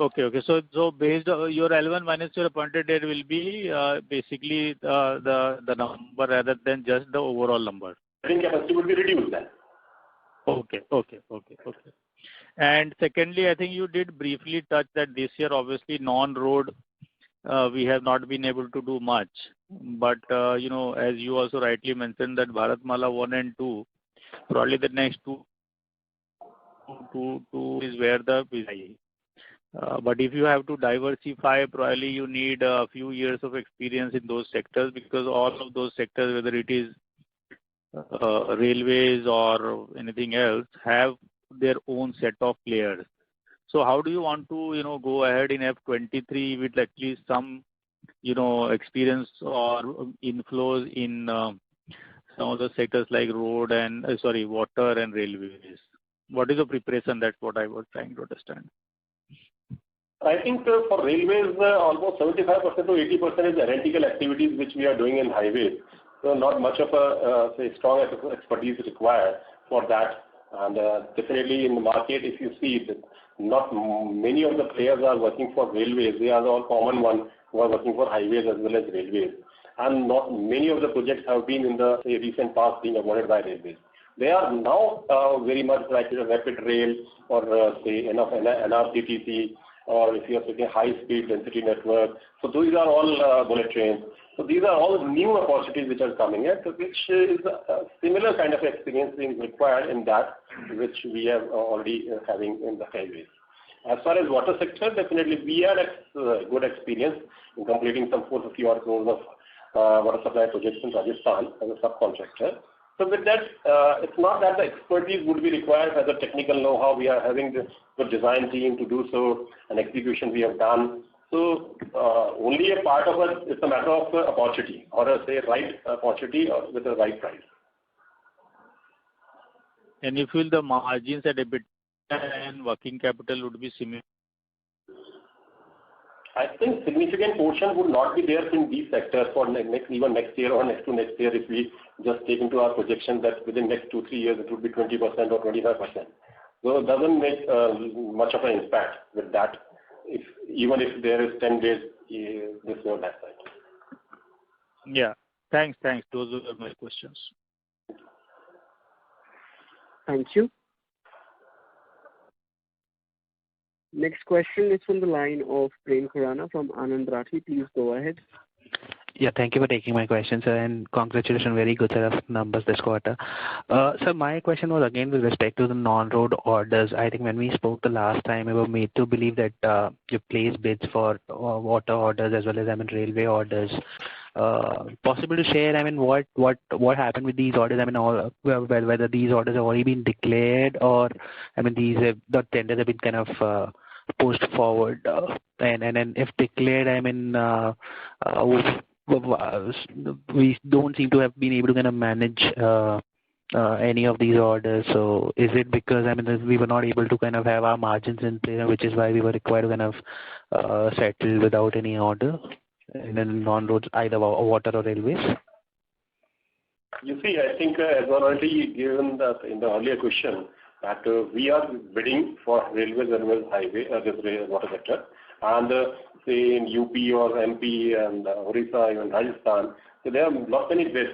Okay. So based on your L1 minus your appointed date will be basically the number rather than just the overall number. Bidding capacity will be reduced then. Okay. And secondly, I think you did briefly touch that this year obviously non-road we have not been able to do much. But as you also rightly mentioned that Bharatmala 1 and 2, probably the next two is where the but if you have to diversify, probably you need a few years of experience in those sectors, because all of those sectors, whether it is railways or anything else, have their own set of players. So how do you want to go ahead in F23 with at least some experience or inflows in some of the sectors like road and water and railways? What is the preparation? That's what I was trying to understand. I think for railways, almost 75% to 80% is analytical activities which we are doing in highways. So not much of a strong expertise required for that. And definitely in the market, if you see that not many of the players are working for railways. They are all common ones who are working for highways as well as railways. And not many of the projects have been in the recent past being awarded by railways. They are now very much like rapid rail or NRCTC, or if you are taking high-speed density network. So these are all bullet trains. So these are all new opportunities which are coming in, which is a similar kind of experience being required in that which we are already having in the highways. As far as water sector, definitely we had good experience in completing some 450 odd crores of water supply projects in Rajasthan as a subcontractor. So with that, it's not that the expertise would be required as a technical know-how. We are having the design team to do so, and execution we have done. So only a part of it is a matter of opportunity, or right opportunity or with the right price. And you feel the margins at EBITDA and working capital would be similar? I think significant portion would not be there in these sectors for even next year or next to next year, if we just take into our projection that within next 2-3 years it would be 20% or 25%. So it doesn't make much of an impact with that, even if there is 10 days this or that side. Yeah. Thanks. Those are my questions. Thank you. Next question is from the line of Prem Khurana from Anand Rathi. Please go ahead. Yeah, thank you for taking my question, sir, and congratulations, very good set of numbers this quarter. Sir, my question was again with respect to the non-road orders. I think when we spoke the last time, we were made to believe that you placed bids for water orders as well as railway orders. Possible to share? What happened with these orders? Whether these orders have already been declared, or the tenders have been kind of pushed forward. And if declared, we don't seem to have been able to kind of manage any of these orders. So is it because we were not able to kind of have our margins in place, which is why we were required to kind of settle without any order in non-roads, either water or railways? You see, I think as already given that in the earlier question, that we are bidding for railways as well as highway, this water sector, and say in UP or MP and Orissa, even Rajasthan, so there are not many bids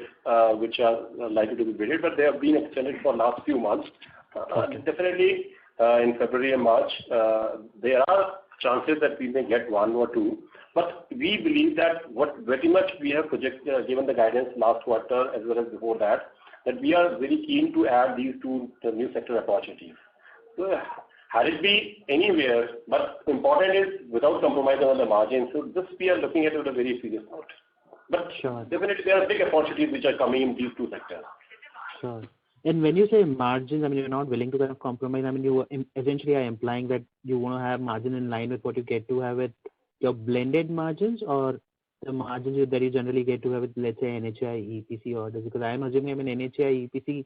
which are likely to be bidded, but they have been extended for last few months. Okay. Definitely in February and March, there are chances that we may get one or two. But we believe that what very much we have projected, given the guidance last quarter as well as before that we are very keen to add these two new sector opportunities. So had it be anywhere, but important is without compromising on the margin. So this we are looking at it with a very serious note. But sure, definitely there are big opportunities which are coming in these two sectors. Sure. And when you say margins, you're not willing to kind of compromise. You essentially are implying that you want to have margin in line with what you get to have with your blended margins, or the margins that you generally get to have with, let's say, NHAI EPC orders? Because I am assuming NHAI EPC,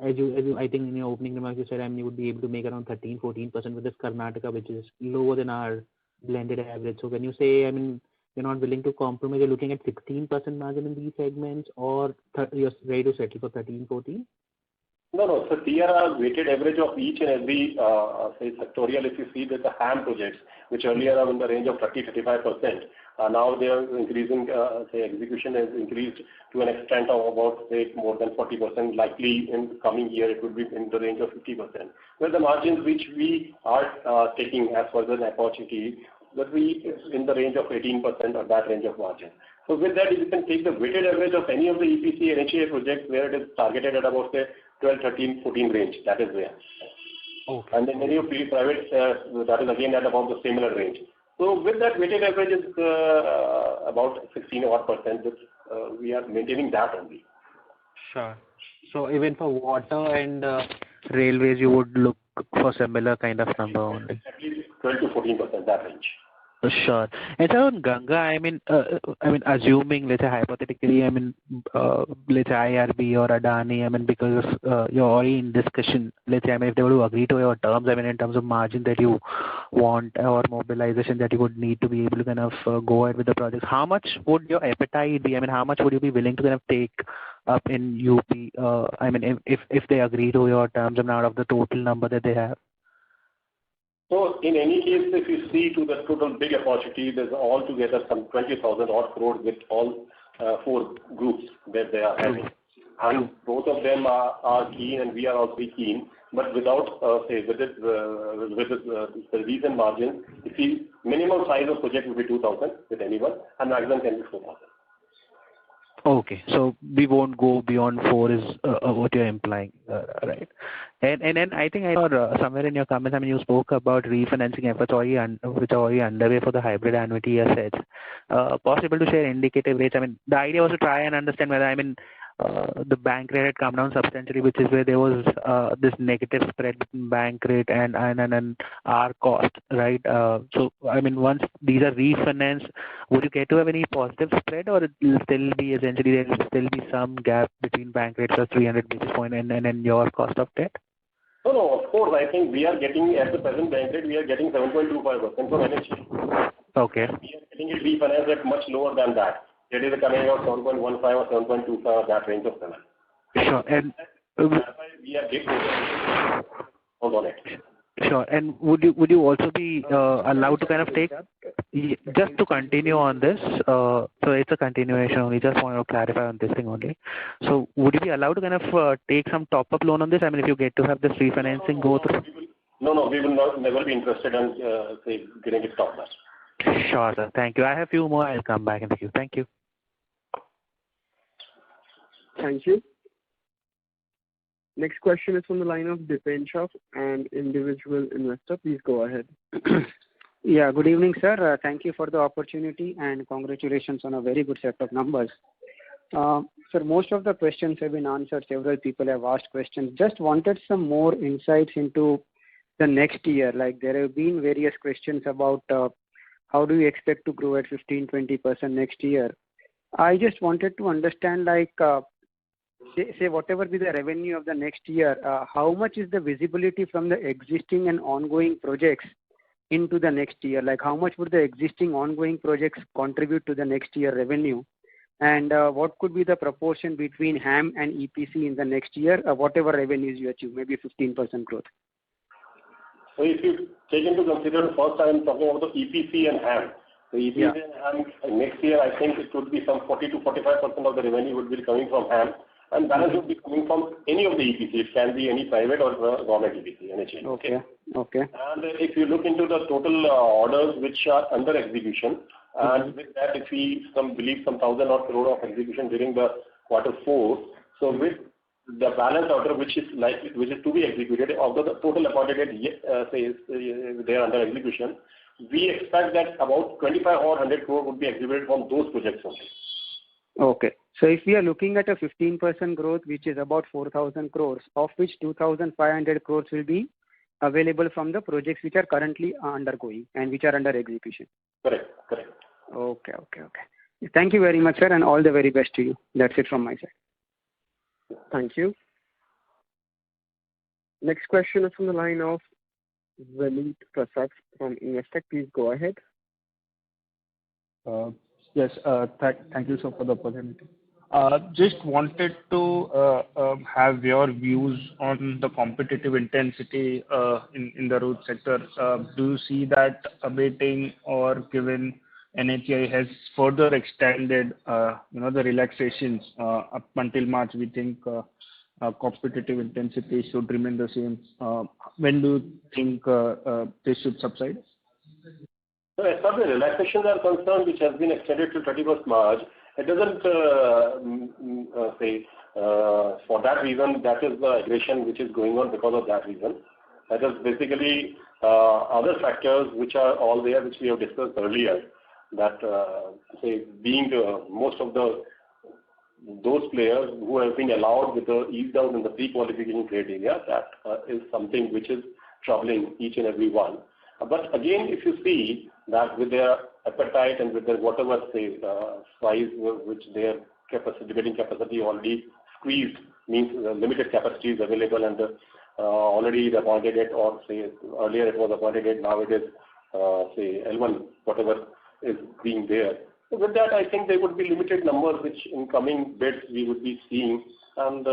as you I think in your opening remarks you said you would be able to make around 13-14% with this Karnataka, which is lower than our blended average. So when you say you're not willing to compromise, you're looking at 16% margin in these segments, or you're ready to settle for 13-14? No. So here are weighted average of each and every sectorial. If you see that the HAM projects, which earlier are in the range of 30-35%, now they are increasing. Execution has increased to an extent of about more than 40%. Likely in the coming year, it would be in the range of 50%. Where the margins which we are taking as further an opportunity that we in the range of 18% or that range of margin. So with that, you can take the weighted average of any of the EPC and HAI projects where it is targeted at about say 12, 13, 14 range. That is where. Okay. And then any of the private, that is again at about the similar range. So with that weighted average is about 16 odd percent, which we are maintaining that only. Sure. So even for water and railways, you would look for similar kind of number only. At least 12 to 14%, that range. Sure. And so on Ganga, I mean, assuming, let's say hypothetically, let's say IRB or Adani, because you're already in discussion, let's say, if they were to agree to your terms, in terms of margin that you want or mobilization that you would need to be able to kind of go ahead with the project, how much would your appetite be? How much would you be willing to kind of take up in UP? If they agree to your terms out of the total number that they have? So in any case, if you see to the total big opportunity, there's altogether some 20,000 odd crores with all four groups that they are having. And both of them are keen and we are also keen, but without, with the recent margin, you see minimum size of project will be 2,000 with anyone and maximum can be 4,000. Okay, so we won't go beyond 4 is what you're implying, right? And then I think I saw somewhere in your comments, you spoke about refinancing efforts which are already underway for the hybrid annuity assets. Possible to share indicative rates? The idea was to try and understand whether, the bank rate had come down substantially, which is where there was this negative spread between bank rate and our cost, right? So, once these are refinanced, would you get to have any positive spread, or it will still be essentially there will still be some gap between bank rate plus 300 basis point and your cost of debt? No, of course. I think we are getting at the present bank rate, we are getting 7.25% from NHA. Okay. We are getting it refinanced at much lower than that. It is coming out 7.15 or 7.25 or that range of 7. Sure. And that's why we are getting hold on it. Sure. And would you also be allowed to kind of take, just to continue on this, so it's a continuation only, just want to clarify on this thing only. So would you be allowed to kind of take some top-up loan on this? If you get to have this refinancing go through? No, we will never be interested in getting it top-up. Sure, sir. Thank you. I have a few more. I'll come back in the queue. Thank you. Thank you. Next question is from the line of Dipen Shah, an individual investor. Please go ahead. Yeah, good evening, sir. Thank you for the opportunity and congratulations on a very good set of numbers. Sir, most of the questions have been answered. Several people have asked questions. Just wanted some more insights into the next year. Like there have been various questions about how do you expect to grow at 15-20% next year. I just wanted to understand, like, say whatever be the revenue of the next year, how much is the visibility from the existing and ongoing projects into the next year? Like how much would the existing ongoing projects contribute to the next year revenue? And what could be the proportion between HAM and EPC in the next year, whatever revenues you achieve, maybe 15% growth? So if you take into consideration, first I am talking about the EPC and HAM. So EPC and HAM, next year I think it would be some 40 to 45% of the revenue would be coming from HAM. And balance would be coming from any of the EPC. It can be any private or government EPC, NHA. Okay. And if you look into the total orders which are under execution, and with that, if we believe some 1,000 odd crore of execution during the Q4, so with the balance order which is to be executed, of the total appointed they are under execution, we expect that about 25 or 100 crore would be executed from those projects only. Okay. So if we are looking at a 15% growth, which is about 4,000 crores, of which 2,500 crores will be available from the projects which are currently undergoing and which are under execution. Correct. Okay. Thank you very much, sir, and all the very best to you. That's it from my side. Thank you. Next question is from the line of Vineet Prasad from Investec. Please go ahead. Yes, thank you, sir, for the opportunity. Just wanted to have your views on the competitive intensity in the road sector. Do you see that abating, or given NHAI has further extended the relaxations up until March, we think competitive intensity should remain the same. When do you think this should subside? So So as far as the relaxations are concerned, which has been extended to 31st March, it doesn't say for that reason that is the aggression which is going on because of that reason. That is basically other factors which are all there, which we have discussed earlier. That say being most of those players who have been allowed with the ease down in the pre-qualification criteria, that is something which is troubling each and every one. But again, if you see that with their appetite and with their whatever say size which their capacity, debating capacity already squeezed, means limited capacity is available, and already the appointed date, or say earlier it was appointed date, now it is say L1, whatever is being there. So with that, I think there would be limited numbers which in coming bids we would be seeing, and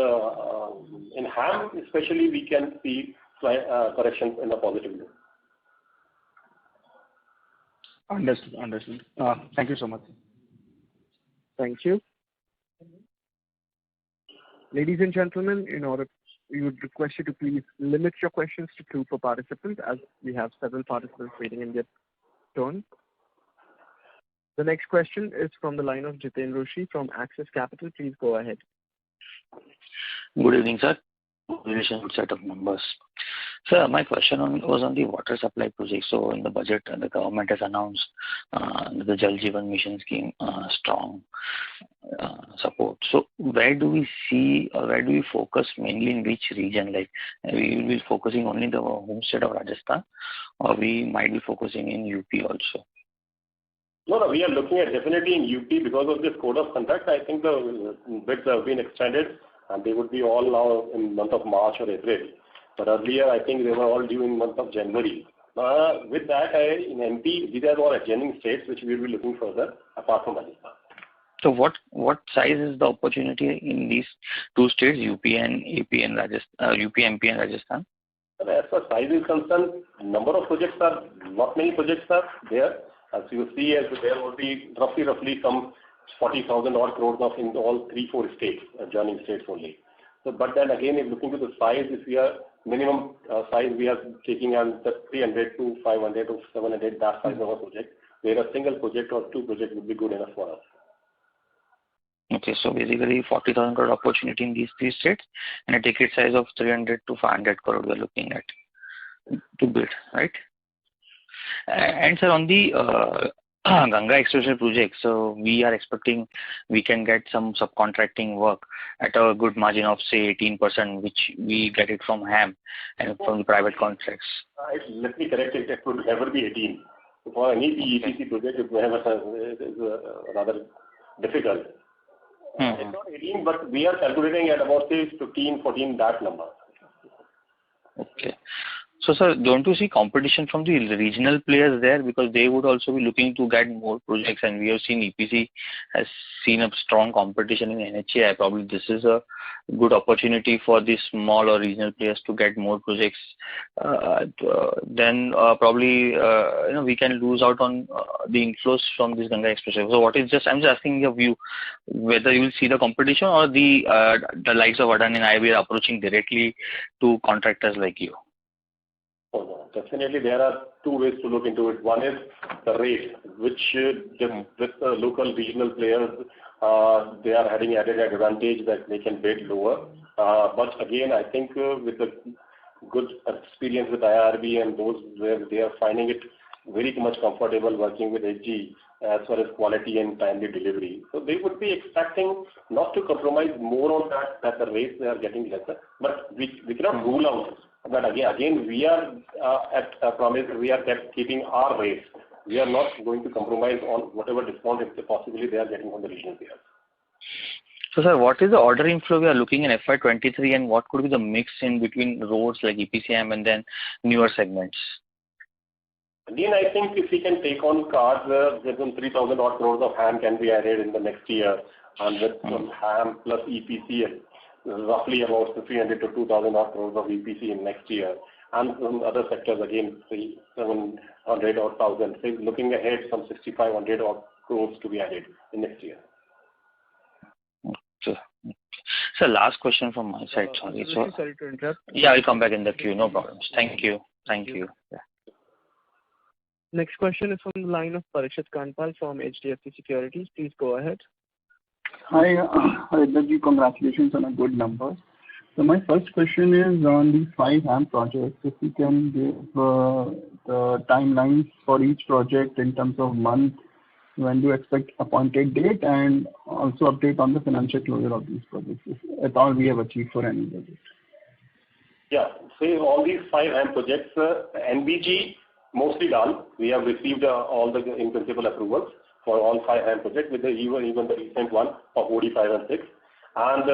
in HAM especially we can see corrections in a positive way. Understood. Thank you so much. Thank you. Ladies and gentlemen, we would request you to please limit your questions to 2 per participant, as we have several participants waiting in their turn. The next question is from the line of Jiten Rushi from Axis Capital. Please go ahead. Good evening, sir. Congratulations on set of numbers. Sir, my question was on the water supply project. So in the budget, the government has announced the Jal Jeevan Mission scheme strong support. So where do we see, or where do we focus mainly, in which region? Like we will be focusing only in the home state of Rajasthan, or we might be focusing in UP also? No, we are looking at definitely in UP because of this code of conduct. I think the bids have been extended, and they would be all now in month of March or April. But earlier, I think they were all due in month of January. With that, in MP, these are all adjoining states which we will be looking further apart from Rajasthan. So what size is the opportunity in these 2 states, UP and MP and Rajasthan? As far as size is concerned, number of projects are, not many projects are there. As you see, there will be roughly some 40,000 odd crores of in all 3-4 states, adjoining states only. So, but then again, if looking to the size, if we are minimum size, we are taking on the 300 to 500 to 700, that size of a project, where a single project or 2 projects would be good enough for us. Okay, so basically 40,000 crore opportunity in these 3 states, and a ticket size of 300 to 500 crore we are looking at to bid, right? And sir, on the Ganga Expressway project, so we are expecting we can get some subcontracting work at a good margin of say 18%, which we get it from HAM and from the private contracts. Let me correct it. It would never be 18. For any EPC project, it is rather difficult. It's not 18, but we are calculating at about say 15, 14, that number. Okay. So, sir, don't you see competition from the regional players there, because they would also be looking to get more projects, and we have seen EPC has seen a strong competition in NHAI. Probably this is a good opportunity for these small or regional players to get more projects. Then probably we can lose out on the inflows from this Ganga Expressway. So I'm just asking your view whether you will see the competition or the likes of Adani and IB are approaching directly to contractors like you. Oh, no. Definitely, there are 2 ways to look into it. One is the rate, which with the local regional players, they are having added advantage that they can bid lower. But again, I think with the good experience with IRB and those where they are finding it very much comfortable working with HG as far as quality and timely delivery. So they would be expecting not to compromise more on that the rates they are getting lesser. But we cannot rule out. But again, we are at a promise. We are keeping our rates. We are not going to compromise on whatever discount if possibly they are getting from the regional players. So, sir, what is the order inflow we are looking in FY23, and what could be the mix in between roads like EPCM and then newer segments? Again, I think if we can take on cards, within 3,000 odd crores of HAM can be added in the next year, and with some HAM plus EPC, roughly about 300 to 2,000 odd crores of EPC in next year, and some other sectors again, 700 or 1,000. So looking ahead, some 6,500 odd crores to be added in next year. Okay. So last question from my side. Sorry. Sorry to interrupt. Yeah, I'll come back in the queue. No problems. Thank you. Yeah. Next question is from the line of Parikshit Kandpal from HDFC Securities. Please go ahead. Hi, Aditya. Congratulations on a good number. So my first question is on the 5 HAM projects. If you can give the timelines for each project in terms of month, when do you expect appointed date, and also update on the financial closure of these projects, if at all we have achieved for any project. Yeah, so all these 5 HAM projects, NBG mostly done. We have received all the in principle approvals for all 5 HAM projects, with even the recent one of OD5 and 6. And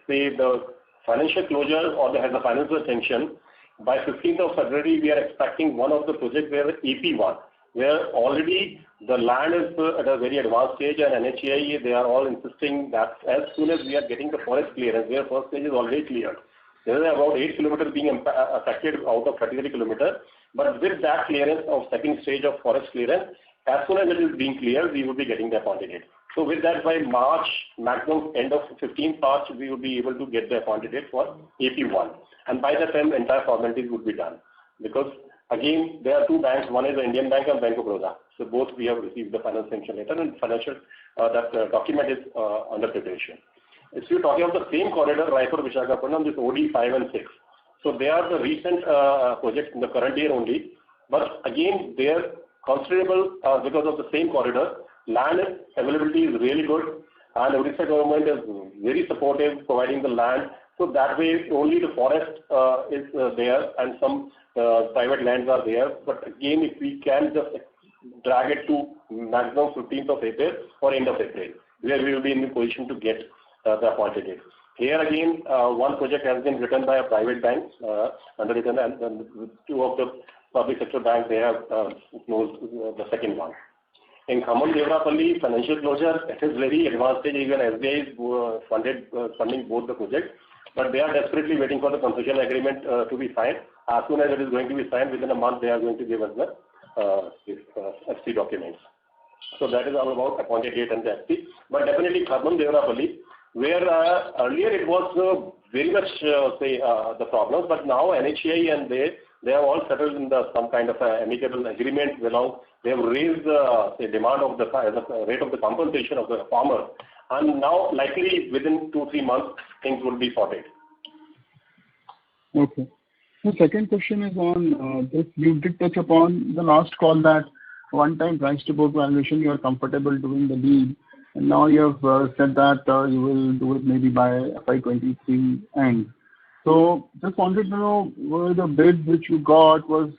say the financial closure or the financial sanction by 15th of February, we are expecting one of the projects where AP1, where already the land is at a very advanced stage, and NHAI, they are all insisting that as soon as we are getting the forest clearance, where first stage is already cleared. There is about 8 kilometers being affected out of 33 kilometers. But with that clearance of second stage of forest clearance, as soon as it is being cleared, we will be getting the appointed date. So with that, by March, maximum end of 15th March, we will be able to get the appointed date for AP1. And by that time, entire formalities would be done. Because again, there are 2 banks. One is the Indian Bank and Bank of Baroda. So both we have received the final sanction letter, and financial document is under preparation. If you're talking of the same corridor, Raipur-Visakhapatnam, this OD5 and 6. So they are the recent projects in the current year only. But again, they are considerable because of the same corridor. Land availability is really good, and the Odisha government is very supportive, providing the land. So that way, only the forest is there, and some private lands are there. But again, if we can just drag it to maximum 15th of April or end of April, where we will be in the position to get the appointed date. Here again, one project has been written by a private bank, underwritten, and 2 of the public sector banks, they have closed the second one. In Khammam-Devarapalle financial closure, it is very advanced stage. Even SBI is funding both the projects, but they are desperately waiting for the concession agreement to be signed. As soon as it is going to be signed, within a month, they are going to give us the FC documents. So that is all about appointed date and the FC. But definitely Khammam-Devarapalle, where earlier it was very much the problems, but now NHAI and they have all settled in some kind of amicable agreement. They have raised the demand of the rate of the compensation of the farmer, and now likely within 2-3 months things will be sorted. Okay. The second question is on this. You did touch upon the last call that one-time price to book valuation you are comfortable doing the deal, and now you have said that you will do it maybe by FY23 end. So just wanted to know, were the bid which you got was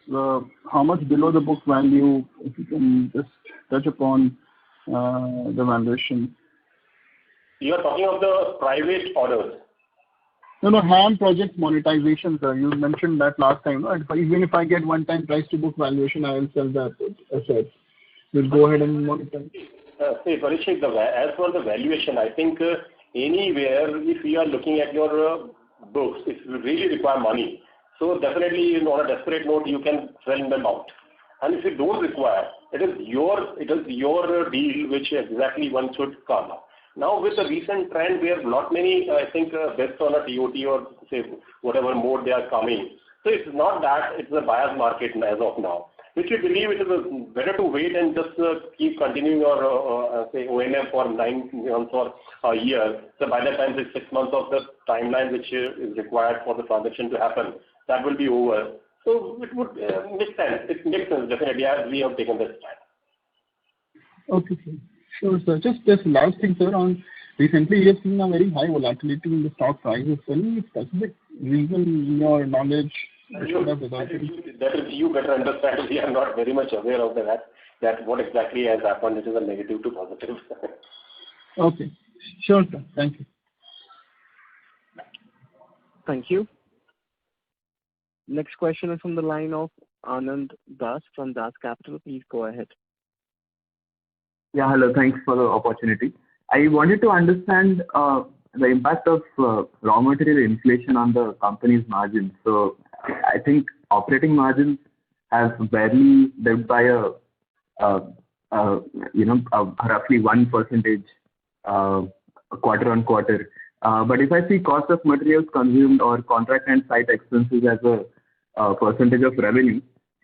how much below the book value? If you can just touch upon the valuation. You are talking of the private orders. No, HAM project monetization, sir. You mentioned that last time. No? Even if I get one-time price to book valuation, I will sell that asset. We'll go ahead and monetize. Parikshit, as for the valuation, I think anywhere, if you are looking at your books, if you really require money, so definitely on a desperate note, you can sell them out. And if you don't require, it is your deal which exactly one should come up. Now with the recent trend, where not many, I think, based on a TOT or say whatever mode they are coming. So it's not that it's a buyer's market as of now. Which we believe it is better to wait and just keep continuing your say O&M for 9 months or a year. So by that time, the 6 months of the timeline which is required for the transaction to happen, that will be over. So it would make sense. It makes sense definitely, as we have taken this time. Okay, sir. Sure, sir. Just last thing, sir. On recently, we have seen a very high volatility in the stock prices. Any specific reason in your knowledge? That is you better understand. We are not very much aware of that what exactly has happened. It is a negative to positive. Okay. Sure, sir. Thank you. Thank you. Next question is from the line of Anand Das from Das Capital. Please go ahead. Yeah, hello. Thanks for the opportunity. I wanted to understand the impact of raw material inflation on the company's margins. So I think operating margins have barely dipped by roughly 1% quarter on quarter. But if I see cost of materials consumed or contract and site expenses as a percentage of revenue,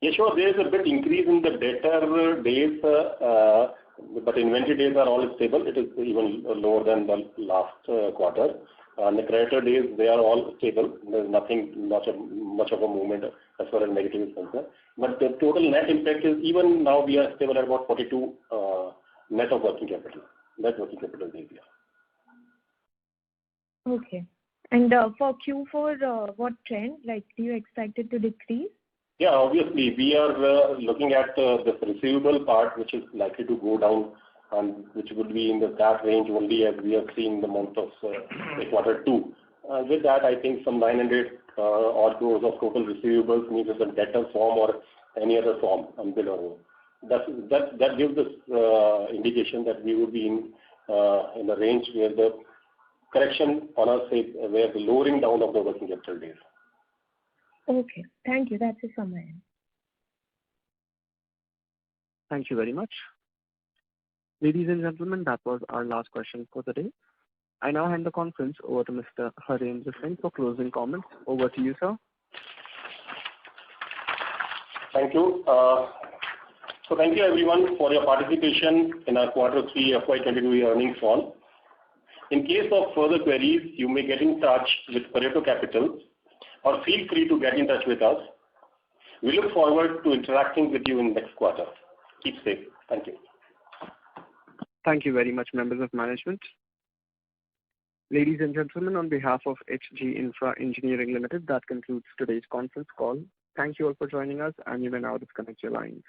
Yeah, sure. There is a bit increase in the debtor days, but inventory days are all stable. It is even lower than the last quarter. And the creditor days, they are all stable. There's nothing, much of a movement as far as negative is concerned. But the total net impact is, even now we are stable at about 42 net of working capital. Net working capital days, yeah. Okay. And for Q4, what trend? Like, do you expect it to decrease? Yeah, obviously, we are looking at this receivable part, which is likely to go down, and which would be in that range only as we have seen in the month of quarter 2. With that, I think some 900 odd crores of total receivables, means it's a debtor form or any other form, below. That gives us indication that we would be in the range where the correction on us, where the lowering down of the working capital days. Okay. Thank you. That's it from my end. Thank you very much. Ladies and gentlemen, that was our last question for the day. I now hand the conference over to Mr. Harendra Singh for closing comments. Over to you, sir. Thank you. So thank you everyone for your participation in our quarter 3 FY22 earnings call. In case of further queries, you may get in touch with Pareto Capital or feel free to get in touch with us. We look forward to interacting with you in next quarter. Keep safe. Thank you. Thank you very much, members of management. Ladies and gentlemen, on behalf of HG Infra Engineering Limited, that concludes today's conference call. Thank you all for joining us, and you may now disconnect your lines.